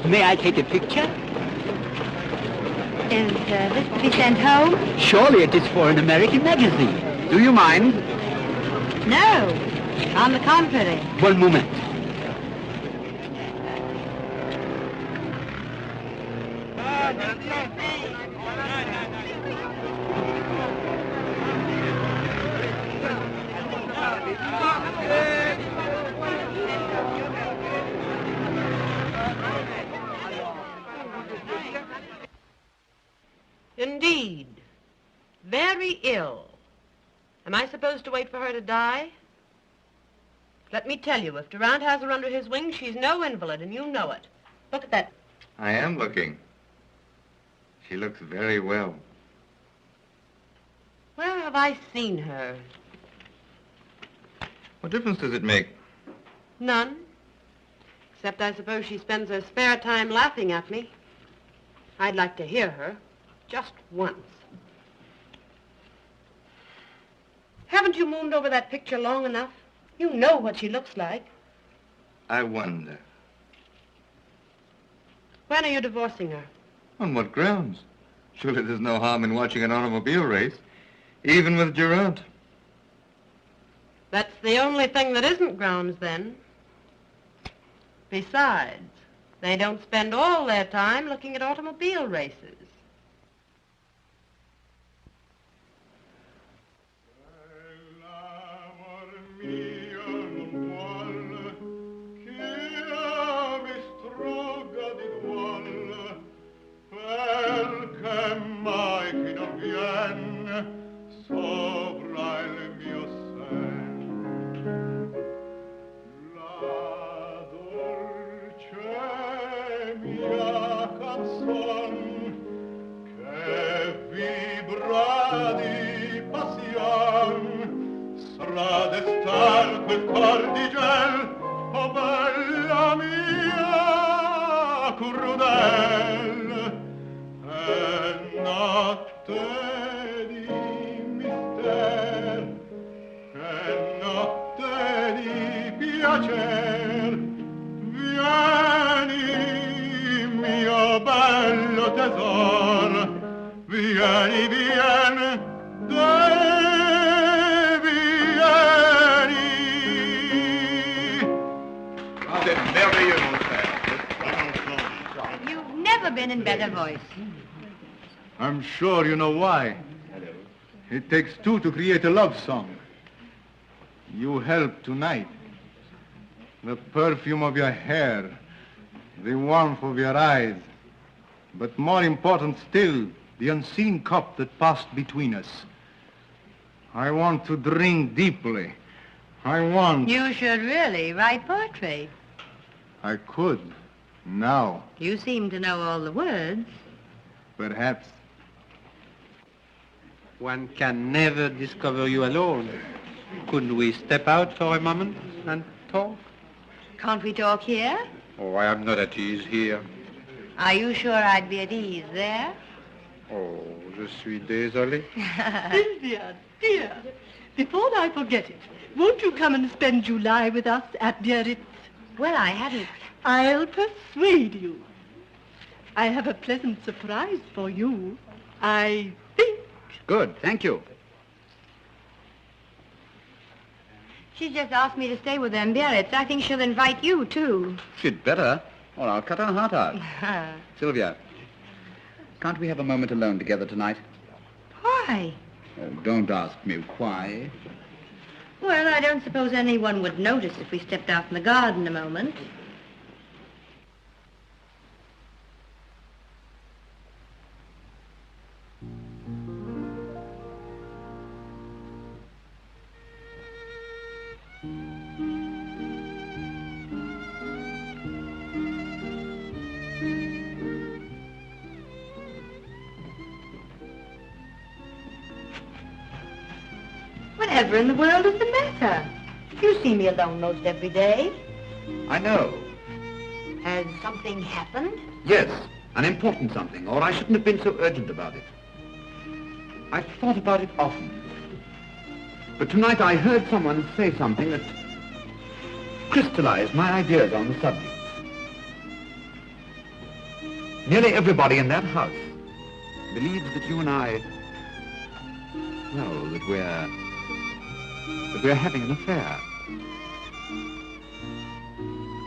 S8: May I take a picture?
S2: Is this to be sent home?
S8: Surely it is for an American magazine.
S4: Do you mind?
S2: No. On the contrary.
S8: One moment.
S1: Indeed. Very ill. Am I supposed to wait for her to die? Let me tell you, if Durant has her under his wing, she's no invalid, and you know it. Look at that.
S5: I am looking. She looks very well.
S1: Where have I seen her?
S5: What difference does it make?
S1: None. Except I suppose she spends her spare time laughing at me. I'd like to hear her. Just once. Haven't you mooned over that picture long enough? You know what she looks like.
S5: I wonder.
S1: When are you divorcing her?
S5: On what grounds? Surely there's no harm in watching an automobile race, even with Durant.
S1: That's the only thing that isn't grounds, then. Besides, they don't spend all their time looking at automobile races.
S9: I'm sure you know why. It takes two to create a love song. You help tonight. The perfume of your hair, the warmth of your eyes, but more important still, the unseen cup that passed between us. I want to drink deeply. I want...
S2: You should really write poetry.
S9: I could, now.
S2: You seem to know all the words.
S9: Perhaps.
S8: One can never discover you alone. Couldn't we step out for a moment and talk?
S2: Can't we talk here?
S8: Oh, I am not at ease here.
S2: Are you sure I'd be at ease there?
S8: Oh, je suis désolé.
S10: Sylvia, dear, before I forget it, won't you come and spend July with us at Biarritz?
S2: Well, I hadn't...
S10: I'll persuade you. I have a pleasant surprise for you. I think.
S4: Good, thank you.
S2: She just asked me to stay with her in Biarritz. I think she'll invite you, too.
S4: She'd better, or I'll cut her heart out. Sylvia, can't we have a moment alone together tonight?
S2: Why?
S4: Oh, don't ask me why.
S2: Well, I don't suppose anyone would notice if we stepped out in the garden a moment. Whatever in the world is the matter? You see me alone most every day.
S4: I know.
S2: Has something happened?
S4: Yes, an important something, or I shouldn't have been so urgent about it. I've thought about it often. But tonight I heard someone say something that crystallized my ideas on the subject. Nearly everybody in that house believes that you and I, well, that we're having an affair.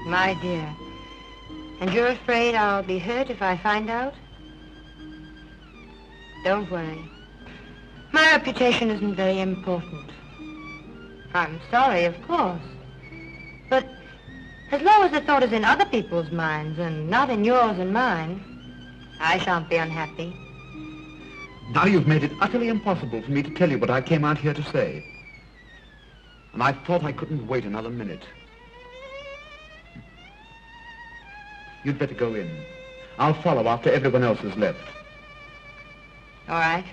S2: My dear. And you're afraid I'll be hurt if I find out? Don't worry. My reputation isn't very important. I'm sorry, of course. But as long as the thought is in other people's minds and not in yours and mine, I shan't be unhappy.
S4: Now you've made it utterly impossible for me to tell you what I came out here to say. And I thought I couldn't wait another minute. You'd better go in. I'll follow after everyone else has left.
S2: All right.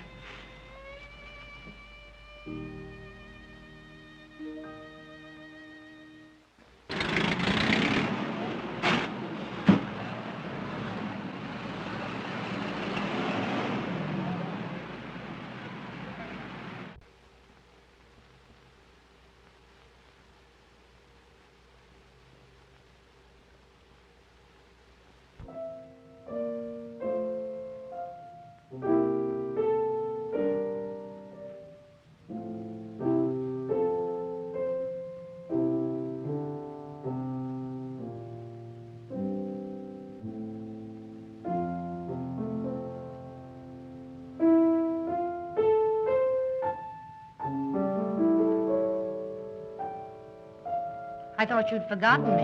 S2: I thought you'd forgotten me.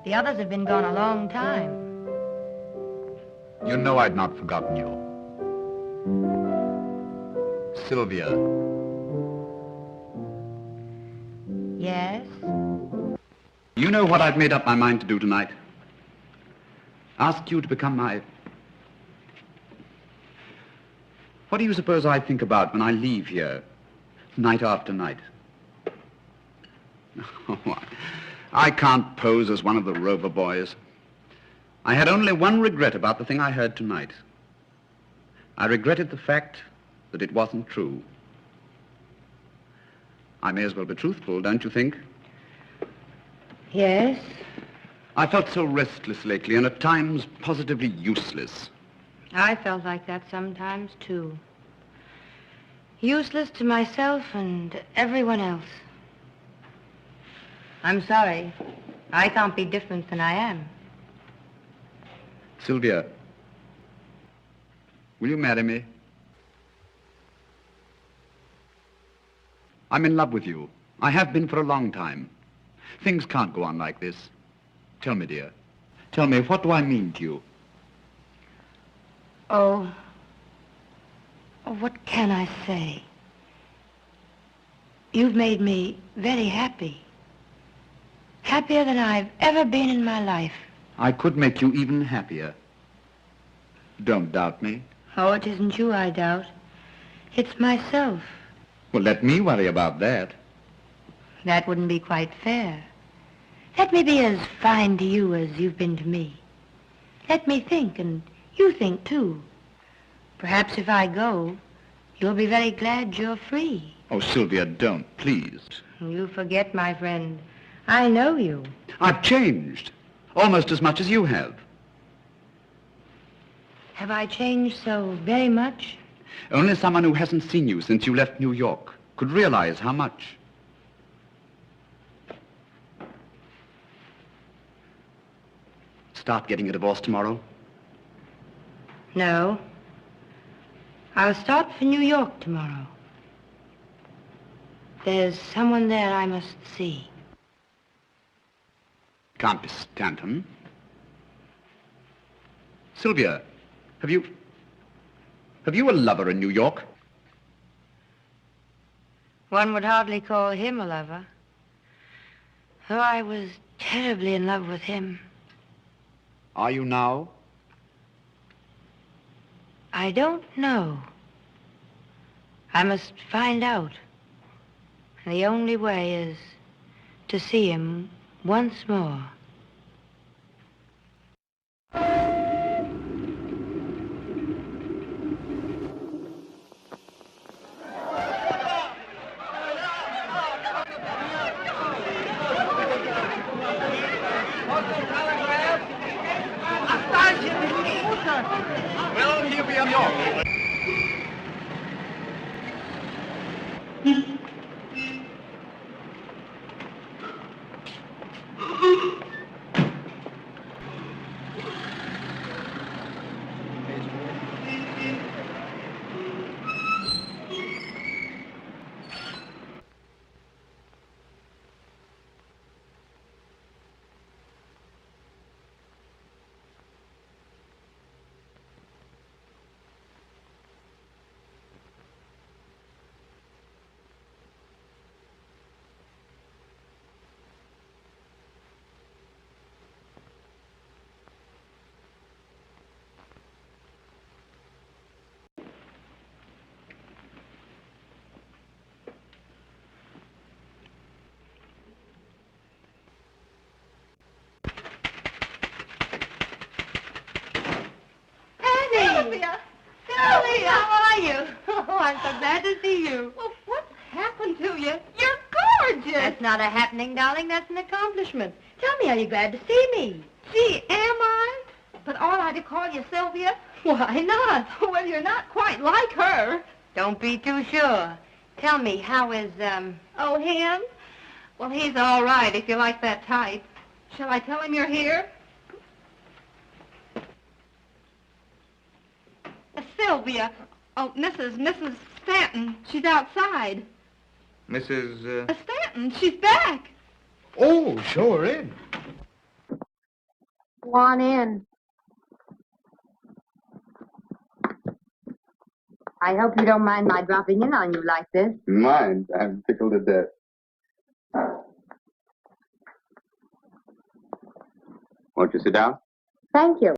S2: The others have been gone a long time.
S4: You know I'd not forgotten you. Sylvia.
S2: Yes?
S4: You know what I've made up my mind to do tonight? Ask you to become my... What do you suppose I think about when I leave here, night after night? Oh, I can't pose as one of the Rover boys. I had only one regret about the thing I heard tonight. I regretted the fact that it wasn't true. I may as well be truthful, don't you think?
S2: Yes?
S4: I felt so restless lately and at times positively useless.
S2: I felt like that sometimes, too. Useless to myself and everyone else. I'm sorry. I can't be different than I am.
S4: Sylvia, will you marry me? I'm in love with you. I have been for a long time. Things can't go on like this. Tell me, dear. Tell me, what do I mean to you?
S2: Oh, what can I say? You've made me very happy. Happier than I've ever been in my life.
S4: I could make you even happier. Don't doubt me.
S2: Oh, it isn't you I doubt. It's myself.
S4: Well, let me worry about that.
S2: That wouldn't be quite fair. Let me be as fine to you as you've been to me. Let me think, and you think, too. Perhaps if I go, you'll be very glad you're free.
S4: Oh, Sylvia, don't, please.
S2: You forget, my friend. I know you.
S4: I've changed, almost as much as you have.
S2: Have I changed so very much?
S4: Only someone who hasn't seen you since you left New York could realize how much. Start getting a divorce tomorrow?
S2: No. I'll start for New York tomorrow. There's someone there I must see.
S4: Can't be Stanton. Sylvia, have you a lover in New York?
S2: One would hardly call him a lover. Though I was terribly in love with him.
S4: Are you now?
S2: I don't know. I must find out. And the only way is to see him once more.
S4: Well, here we are, New York.
S1: Sylvia! Sylvia! How are you? Oh, I'm so glad to see you. Well, what's happened to you? You're gorgeous!
S2: That's not a happening, darling. That's an accomplishment. Tell me, are you glad to see me?
S1: Gee, am I? But ought I to call you Sylvia?
S2: Why not?
S1: Well, you're not quite like her.
S2: Don't be too sure. Tell me, how is,
S1: Oh, him? Well, he's all right if you like that type. Shall I tell him you're here? Sylvia. Oh, Mrs. Stanton. She's outside.
S5: Mrs.
S1: Stanton, she's back.
S9: Oh, show her in.
S2: Go on in. I hope you don't mind my dropping in on you like this.
S5: Mind? I'm tickled to death. Won't you sit down?
S2: Thank you.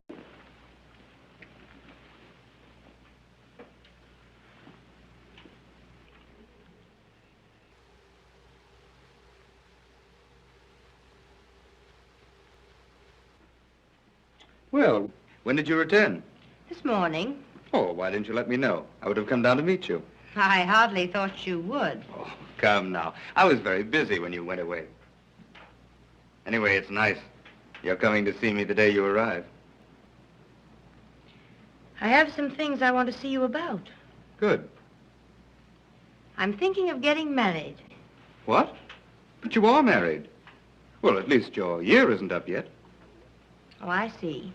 S5: Well, when did you return?
S2: This morning.
S5: Oh, why didn't you let me know? I would have come down to meet you.
S2: I hardly thought you would.
S5: Oh, come now. I was very busy when you went away. Anyway, it's nice. You're coming to see me the day you arrive.
S2: I have some things I want to see you about.
S5: Good.
S2: I'm thinking of getting married.
S5: What? But you are married. Well, at least your year isn't up yet.
S2: Oh, I see.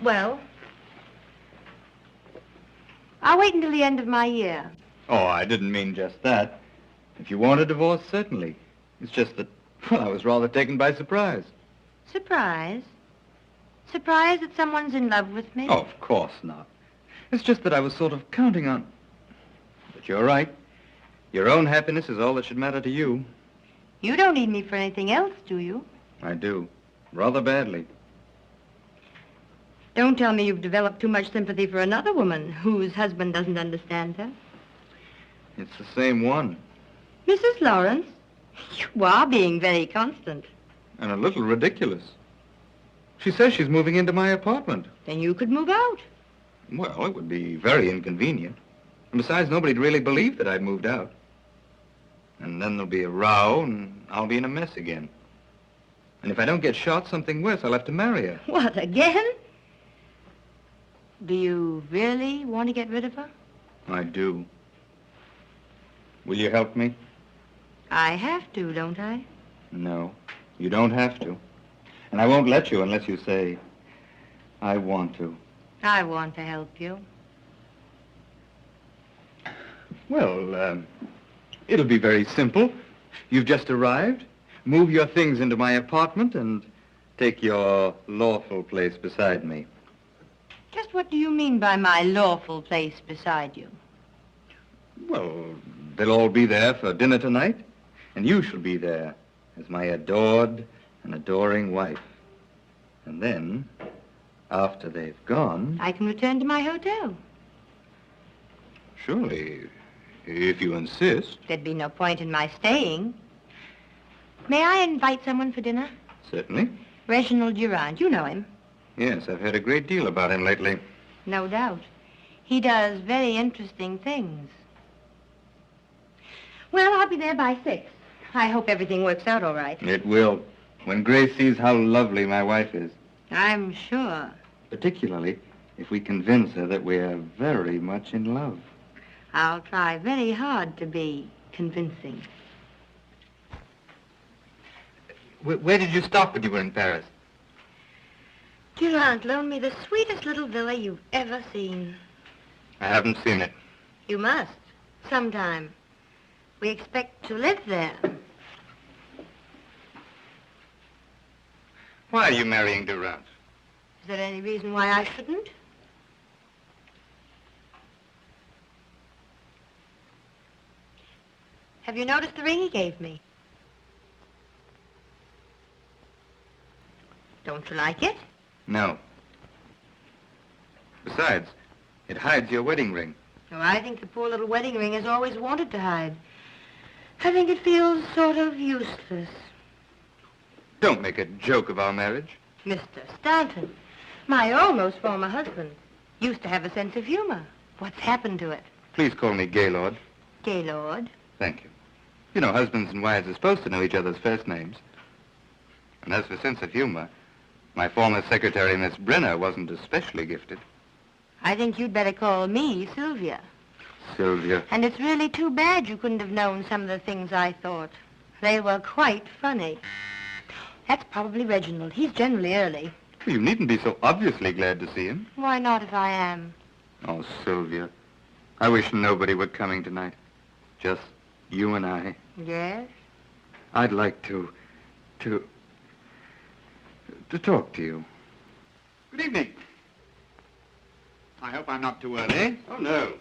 S2: Well, I'll wait until the end of my year.
S5: Oh, I didn't mean just that. If you want a divorce, certainly. It's just that, well, I was rather taken by surprise.
S2: Surprise? Surprise that someone's in love with me?
S5: Oh, of course not. It's just that I was sort of counting on... But you're right. Your own happiness is all that should matter to you.
S2: You don't need me for anything else, do you?
S5: I do. Rather badly.
S2: Don't tell me you've developed too much sympathy for another woman whose husband doesn't understand her.
S5: It's the same one.
S2: Mrs. Lawrence, you are being very constant.
S5: And a little ridiculous. She says she's moving into my apartment.
S2: Then you could move out.
S5: Well, it would be very inconvenient. And besides, nobody'd really believe that I'd moved out. And then there'll be a row, and I'll be in a mess again. And if I don't get shot, something worse, I'll have to marry her.
S2: What, again? Do you really want to get rid of her?
S5: I do. Will you help me?
S2: I have to, don't I?
S5: No, you don't have to. And I won't let you unless you say, I want to.
S2: I want to help you.
S5: Well, it'll be very simple. You've just arrived. Move your things into my apartment and take your lawful place beside me.
S2: Just what do you mean by my lawful place beside you?
S5: Well, they'll all be there for dinner tonight, and you shall be there as my adored and adoring wife. And then, after they've gone...
S2: I can return to my hotel.
S5: Surely, if you insist.
S2: There'd be no point in my staying. May I invite someone for dinner?
S5: Certainly.
S2: Reginald Durand. You know him.
S5: Yes, I've heard a great deal about him lately.
S2: No doubt. He does very interesting things. Well, I'll be there by 6. I hope everything works out all right.
S5: It will, when Grace sees how lovely my wife is.
S2: I'm sure.
S5: Particularly if we convince her that we're very much in love.
S2: I'll try very hard to be convincing.
S5: Where did you stop when you were in Paris?
S2: Durand loaned me the sweetest little villa you've ever seen.
S5: I haven't seen it.
S2: You must, sometime. We expect to live there.
S5: Why are you marrying Durand?
S2: Is there any reason why I shouldn't? Have you noticed the ring he gave me? Don't you like it?
S5: No. Besides, it hides your wedding ring.
S2: Oh, I think the poor little wedding ring has always wanted to hide. I think it feels sort of useless.
S5: Don't make a joke of our marriage.
S2: Mr. Stanton, my almost former husband, used to have a sense of humor. What's happened to it?
S5: Please call me Gaylord.
S2: Gaylord?
S5: Thank you. You know, husbands and wives are supposed to know each other's first names. And as for sense of humor, my former secretary, Miss Brenner, wasn't especially gifted.
S2: I think you'd better call me Sylvia.
S5: Sylvia.
S2: And it's really too bad you couldn't have known some of the things I thought. They were quite funny. That's probably Reginald. He's generally early.
S5: Well, you needn't be so obviously glad to see him.
S2: Why not if I am?
S5: Oh, Sylvia, I wish nobody were coming tonight. Just you and I.
S2: Yes?
S5: I'd like to talk to you.
S4: Good evening. I hope I'm not too early.
S5: Oh, no.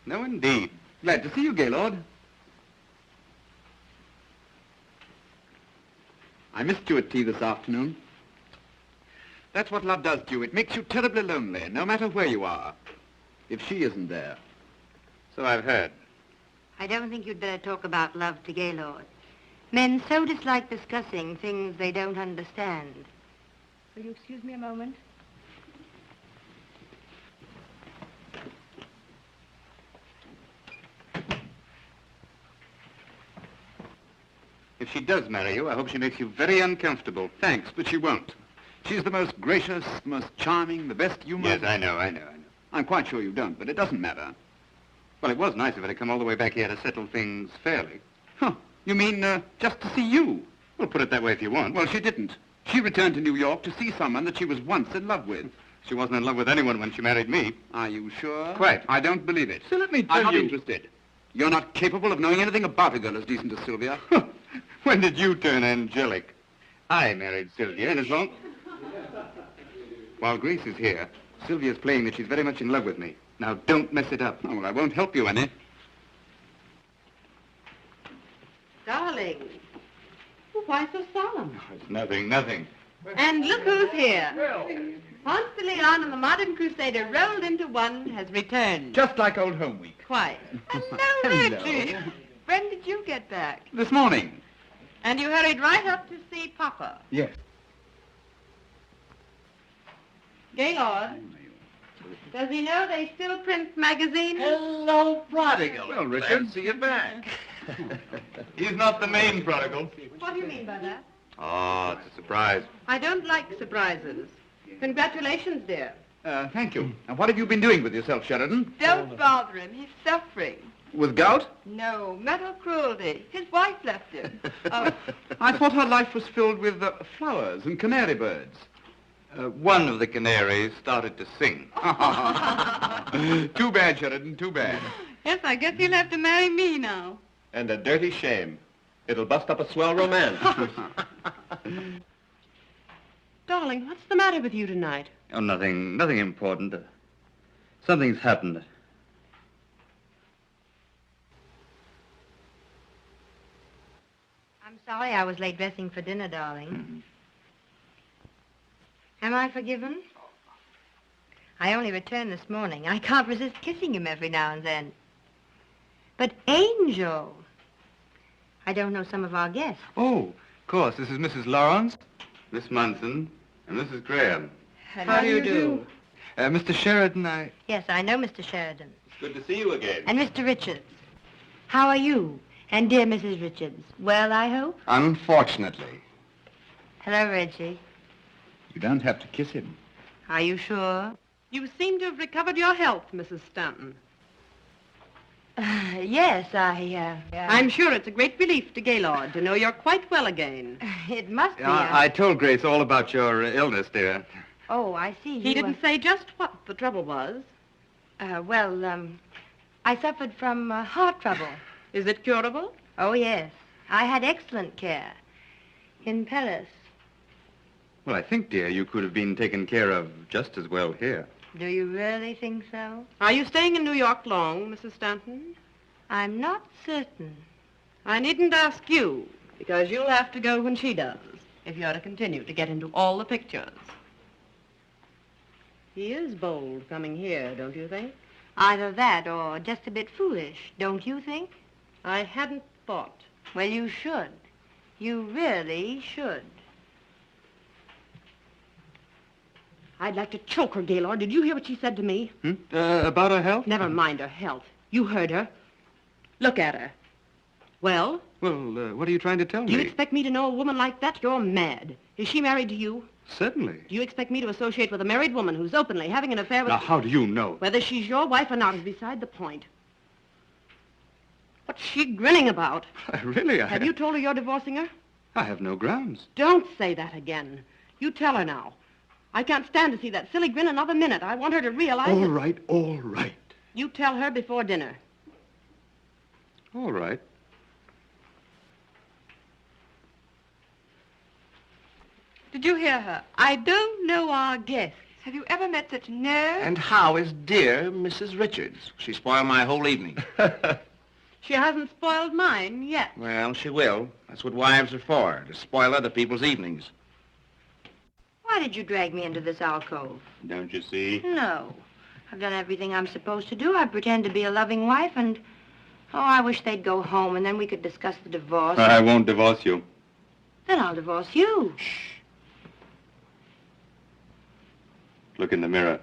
S5: No, indeed.
S4: Glad to see you, Gaylord. I missed you at tea this afternoon. That's what love does to you. It makes you terribly lonely, no matter where you are, if she isn't there.
S5: So I've heard.
S2: I don't think you'd better talk about love to Gaylord. Men so dislike discussing things they don't understand. Will you excuse me a moment?
S4: If she does marry you, I hope she makes you very uncomfortable. Thanks, but she won't. She's the most gracious, the most charming, the best humor.
S5: Yes, I know.
S4: I'm quite sure you don't, but it doesn't matter.
S5: Well, it was nice of her to come all the way back here to settle things fairly.
S4: Huh. You mean, just to see you?
S5: Well, put it that way if you want.
S4: Well, she didn't. She returned to New York to see someone that she was once in love with.
S5: She wasn't in love with anyone when she married me.
S4: Are you sure?
S5: Quite.
S4: I don't believe it.
S5: So let me
S4: I'm
S5: tell
S4: not interested. You're not capable of knowing anything about a girl as decent as Sylvia.
S5: When did you turn angelic? I married Sylvia, and as long... While Grace is here, Sylvia's playing that she's very much in love with me. Now, don't mess it up.
S4: Oh, well, I won't help you any.
S1: Darling, why so solemn?
S5: Oh, it's nothing.
S1: And look who's here. Ponce de Leon and the modern crusader rolled into one has returned.
S4: Just like old home week.
S1: Quite. Hello,
S4: Hello.
S1: Reggie. When did you get back?
S4: This morning.
S1: And you hurried right up to see Papa.
S4: Yes.
S1: Gaylord, does he know they still print magazines?
S6: Hello, prodigal.
S4: Well, Richard.
S6: Glad to see you back.
S5: He's not the main prodigal.
S1: What do you mean by that?
S5: Oh, it's a surprise.
S1: I don't like surprises. Congratulations, dear.
S4: Thank you. And what have you been doing with yourself, Sheridan?
S1: Don't bother him. He's suffering.
S4: With gout?
S1: No, mental cruelty. His wife left him. Oh,
S4: I thought her life was filled with flowers and canary birds.
S5: One of the canaries started to sing.
S4: Too bad, Sheridan, too bad.
S1: yes, I guess he'll have to marry me now.
S3: And a dirty shame. It'll bust up a swell romance.
S10: Darling, what's the matter with you tonight?
S5: Oh, nothing important. Something's happened.
S2: I'm sorry I was late dressing for dinner, darling. Am I forgiven? I only returned this morning. I can't resist kissing him every now and then. But Angel, I don't know some of our guests.
S5: Oh, of course. This is Mrs. Lawrence, Miss Munson, and Mrs. Graham.
S10: How do you do?
S5: Mr. Sheridan,
S2: Yes, I know Mr. Sheridan.
S3: It's good to see you again.
S2: And Mr. Richards. How are you? And dear Mrs. Richards. Well, I hope?
S4: Unfortunately.
S2: Hello, Reggie.
S4: You don't have to kiss him.
S2: Are you sure?
S10: You seem to have recovered your health, Mrs. Stanton.
S2: Yes,
S10: I'm sure it's a great relief to Gaylord to know you're quite well again.
S2: It must be.
S5: I told Grace all about your illness, dear.
S2: Oh, I see.
S10: He didn't say just what the trouble was.
S2: I suffered from heart trouble.
S10: Is it curable?
S2: Oh, yes. I had excellent care. In Paris.
S5: Well, I think, dear, you could have been taken care of just as well here.
S2: Do you really think so?
S10: Are you staying in New York long, Mrs. Stanton?
S2: I'm not certain.
S10: I needn't ask you, because you'll have to go when she does, if you're to continue to get into all the pictures. He is bold coming here, don't you think?
S2: Either that or just a bit foolish, don't you think?
S10: I hadn't thought.
S2: Well, you should. You really should.
S10: I'd like to choke her, Gaylord. Did you hear what she said to me?
S5: About her health?
S10: Never mind her health. You heard her. Look at her. Well?
S5: Well, what are you trying to tell
S10: Do you
S5: me?
S10: expect me to know a woman like that? You're mad. Is she married to you?
S5: Certainly.
S10: Do you expect me to associate with a married woman who's openly having an affair with...
S5: Now, how do you know?
S10: Whether she's your wife or not is beside the point. What's she grinning about?
S5: Really,
S10: Have you told her you're divorcing her?
S5: I have no grounds.
S10: Don't say that again. You tell her now. I can't stand to see that silly grin another minute. I want her to realize
S5: All
S10: that...
S5: right, all right.
S10: You tell her before dinner.
S5: All right.
S1: Did you hear her? I don't know our guests. Have you ever met such nerve?
S6: And how is dear Mrs. Richards? She spoiled my whole evening.
S10: She hasn't spoiled mine yet.
S6: Well, she will. That's what wives are for, to spoil other people's evenings.
S2: Why did you drag me into this alcove?
S5: Don't you see?
S2: No. I've done everything I'm supposed to do. I pretend to be a loving wife and... Oh, I wish they'd go home and then we could discuss the divorce.
S5: I won't divorce you.
S2: Then I'll divorce you.
S5: Shh. Look in the mirror.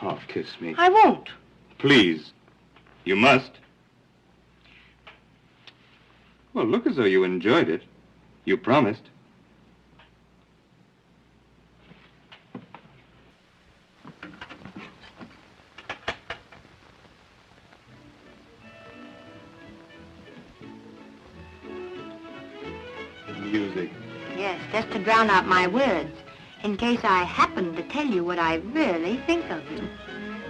S5: Oh, kiss me.
S2: I won't.
S5: Please. You must. Well, look as though you enjoyed it. You promised. Music.
S2: Yes, just to drown out my words, in case I happen to tell you what I really think of you.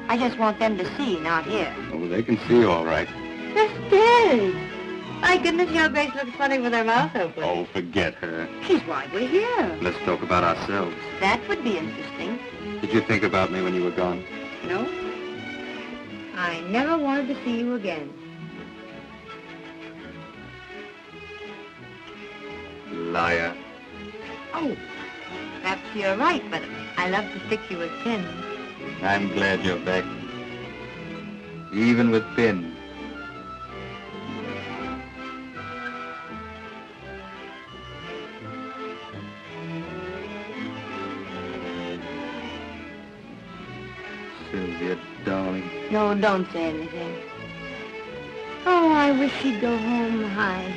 S2: I just want them to see, not hear.
S5: Oh, they can see all right.
S2: They're scared. My goodness, your Grace looks funny with her mouth open.
S5: Oh, forget her.
S2: She's why we're here.
S5: Let's talk about ourselves.
S2: That would be interesting.
S5: Did you think about me when you were gone?
S2: No? I never wanted to see you again.
S5: Liar.
S2: Oh, perhaps you're right, but I love to stick you with pins.
S5: I'm glad you're back. Even with pins. Sylvia, darling.
S2: No, don't say anything. Oh, I wish he'd go home high.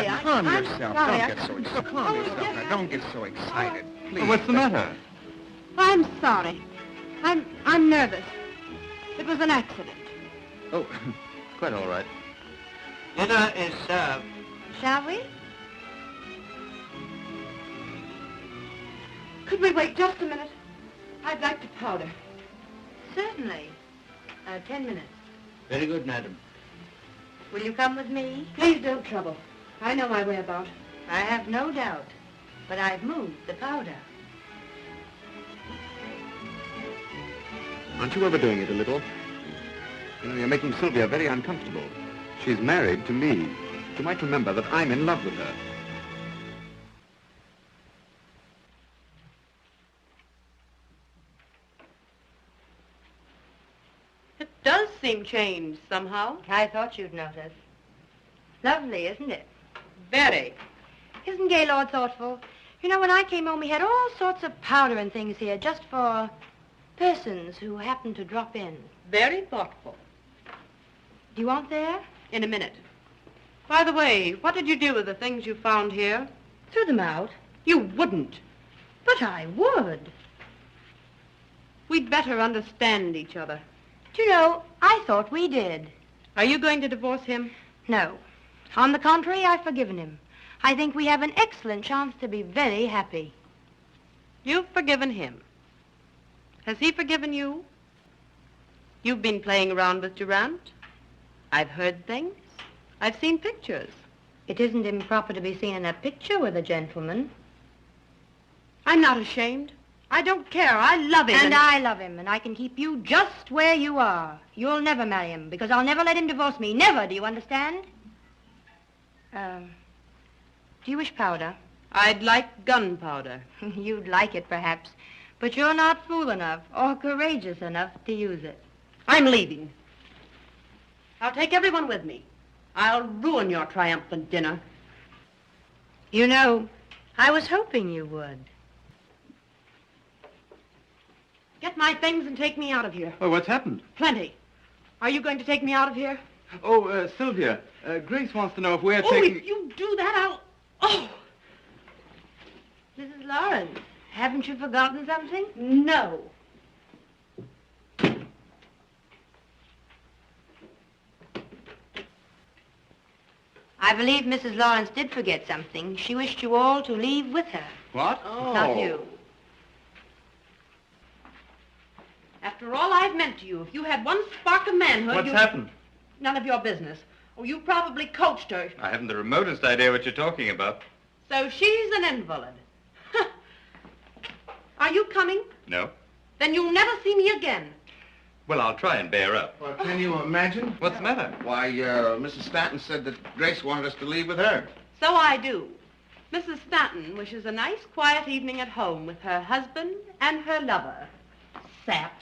S1: sorry.
S6: Calm
S1: I'm
S6: yourself.
S1: sorry.
S6: Don't get so excited. Calm yourself now. Don't get so excited, please.
S5: What's the matter?
S1: I'm sorry. I'm nervous. It was an accident.
S5: Oh, quite all right.
S8: Dinner is served.
S1: Shall we? Could we wait just a minute? I'd like to powder.
S2: Certainly. 10 minutes.
S8: Very good, madam.
S2: Will you come with me?
S1: Please don't trouble. I know my way about.
S2: I have no doubt. But I've moved the powder.
S4: Aren't you overdoing it a little? You know, you're making Sylvia very uncomfortable. She's married to me. You might remember that I'm in love with her.
S10: It does seem changed somehow.
S2: I thought you'd notice. Lovely, isn't it?
S10: Very.
S2: Isn't Gaylord thoughtful? You know, when I came home, we had all sorts of powder and things here just for persons who happened to drop in.
S10: Very thoughtful.
S2: Do you want there?
S10: In a minute. By the way, what did you do with the things you found here?
S2: Threw them out.
S10: You wouldn't.
S2: But I would.
S10: We'd better understand each other.
S2: Do you know, I thought we did.
S10: Are you going to divorce him?
S2: No. On the contrary, I've forgiven him. I think we have an excellent chance to be very happy.
S10: You've forgiven him. Has he forgiven you? You've been playing around with Durant. I've heard things. I've seen pictures.
S2: It isn't improper to be seen in a picture with a gentleman.
S10: I'm not ashamed. I don't care. I love him.
S2: And I love him, and I can keep you just where you are. You'll never marry him, because I'll never let him divorce me. Never, do you understand? Do you wish powder?
S10: I'd like gunpowder.
S2: You'd like it, perhaps, but you're not fool enough or courageous enough to use it.
S10: I'm leaving. I'll take everyone with me. I'll ruin your triumphant dinner.
S2: You know, I was hoping you would.
S10: Get my things and take me out of here.
S5: Oh, what's happened?
S10: Plenty. Are you going to take me out of here?
S5: Oh, Sylvia, Grace wants to know if we're
S10: Oh,
S5: taking...
S10: if you do that, I'll... Oh!
S2: Mrs. Lawrence, haven't you forgotten something?
S10: No.
S2: I believe Mrs. Lawrence did forget something. She wished you all to leave with her.
S5: What?
S10: Oh.
S2: Not you.
S10: After all I've meant to you, if you had one spark of manhood,
S5: What's happened?
S10: None of your business. Oh, you probably coached her.
S5: I haven't the remotest idea what you're talking about.
S10: So she's an invalid. Are you coming?
S5: No.
S10: Then you'll never see me again.
S5: Well, I'll try and bear up.
S6: Well, can you imagine?
S5: What's the matter?
S6: Why, Mrs. Stanton said that Grace wanted us to leave with her.
S10: So I do. Mrs. Stanton wishes a nice, quiet evening at home with her husband and her lover. Sap.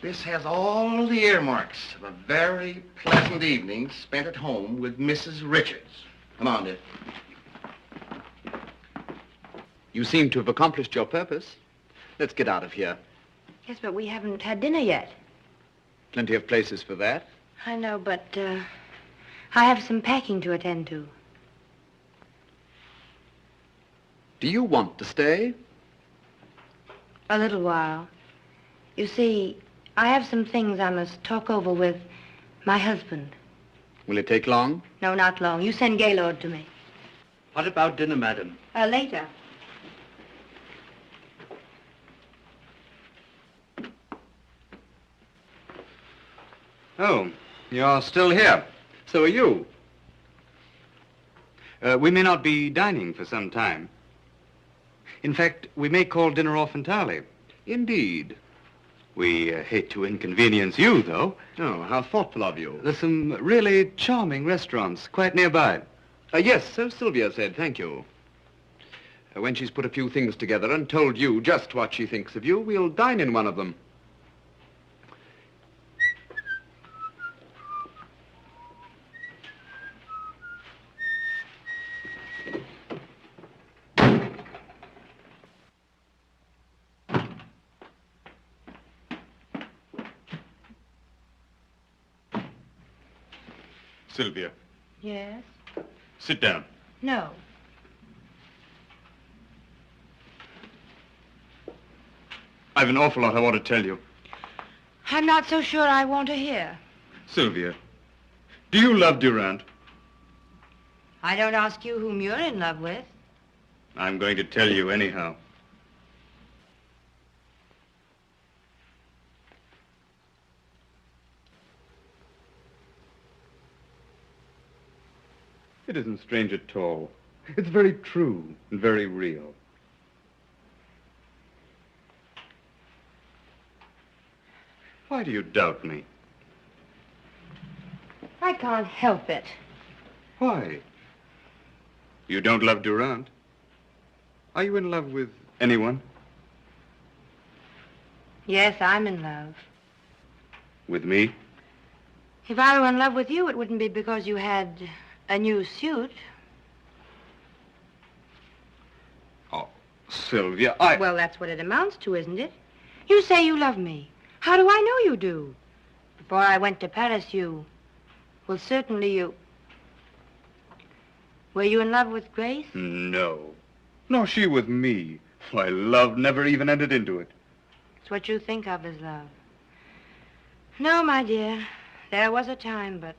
S6: This has all the earmarks of a very pleasant evening spent at home with Mrs. Richards. Come on, dear.
S4: You seem to have accomplished your purpose. Let's get out of here.
S2: Yes, but we haven't had dinner yet.
S4: Plenty of places for that.
S2: I know, but I have some packing to attend to.
S4: Do you want to stay?
S2: A little while. You see, I have some things I must talk over with my husband.
S4: Will it take long?
S2: No, not long. You send Gaylord to me.
S5: What about dinner, madam?
S2: Later.
S5: Oh, you're still here. So are you. We may not be dining for some time. In fact, we may call dinner off entirely.
S4: Indeed.
S5: We hate to inconvenience you, though.
S4: Oh, how thoughtful of you.
S5: There's some really charming restaurants quite nearby.
S4: Yes, so Sylvia said, thank you. When she's put a few things together and told you just what she thinks of you, we'll dine in one of them.
S3: Sylvia,
S2: Yes?
S4: Sit down.
S2: No.
S4: I've an awful lot I want to tell you.
S2: I'm not so sure I want to hear.
S4: Sylvia, do you love Durant?
S2: I don't ask you whom you're in love with.
S4: I'm going to tell you anyhow. It isn't strange at all. It's very true and very real. Why do you doubt me?
S2: I can't help it.
S4: Why? You don't love Durant? Are you in love with anyone?
S2: Yes, I'm in love.
S4: With me?
S2: If I were in love with you, it wouldn't be because you had a new suit.
S4: Oh, Sylvia,
S2: Well, that's what it amounts to, isn't it? You say you love me. How do I know you do? Before I went to Paris, well, certainly you... Were you in love with Grace?
S4: No. No, she with me. Why, love never even entered into it.
S2: It's what you think of as love. No, my dear. There was a time, but...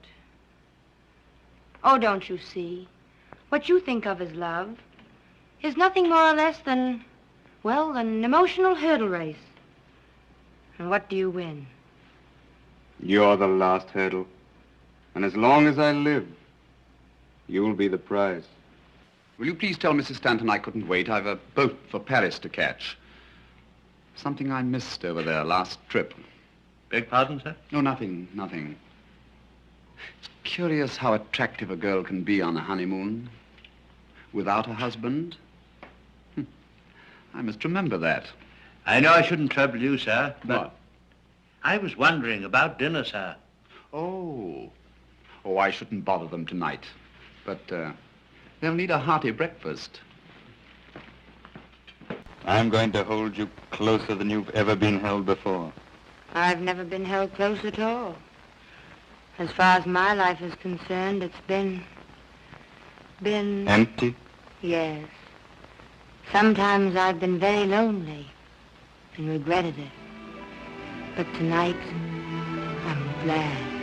S2: Oh, don't you see? What you think of as love is nothing more or less than, well, an emotional hurdle race. And what do you win?
S4: You're the last hurdle. And as long as I live, you'll be the prize.
S11: Will you please tell Mrs. Stanton I couldn't wait? I've a boat for Paris to catch. Something I missed over there last trip.
S12: Beg pardon, sir?
S11: No, nothing. It's curious how attractive a girl can be on a honeymoon without a husband. I must remember that.
S12: I know I shouldn't trouble you, sir, but
S11: What?
S12: I was wondering about dinner, sir.
S11: Oh, I shouldn't bother them tonight. But they'll need a hearty breakfast.
S5: I'm going to hold you closer than you've ever been held before.
S2: I've never been held close at all. As far as my life is concerned, it's been...
S5: Empty?
S2: Yes. Sometimes I've been very lonely and regretted it. But tonight, I'm glad.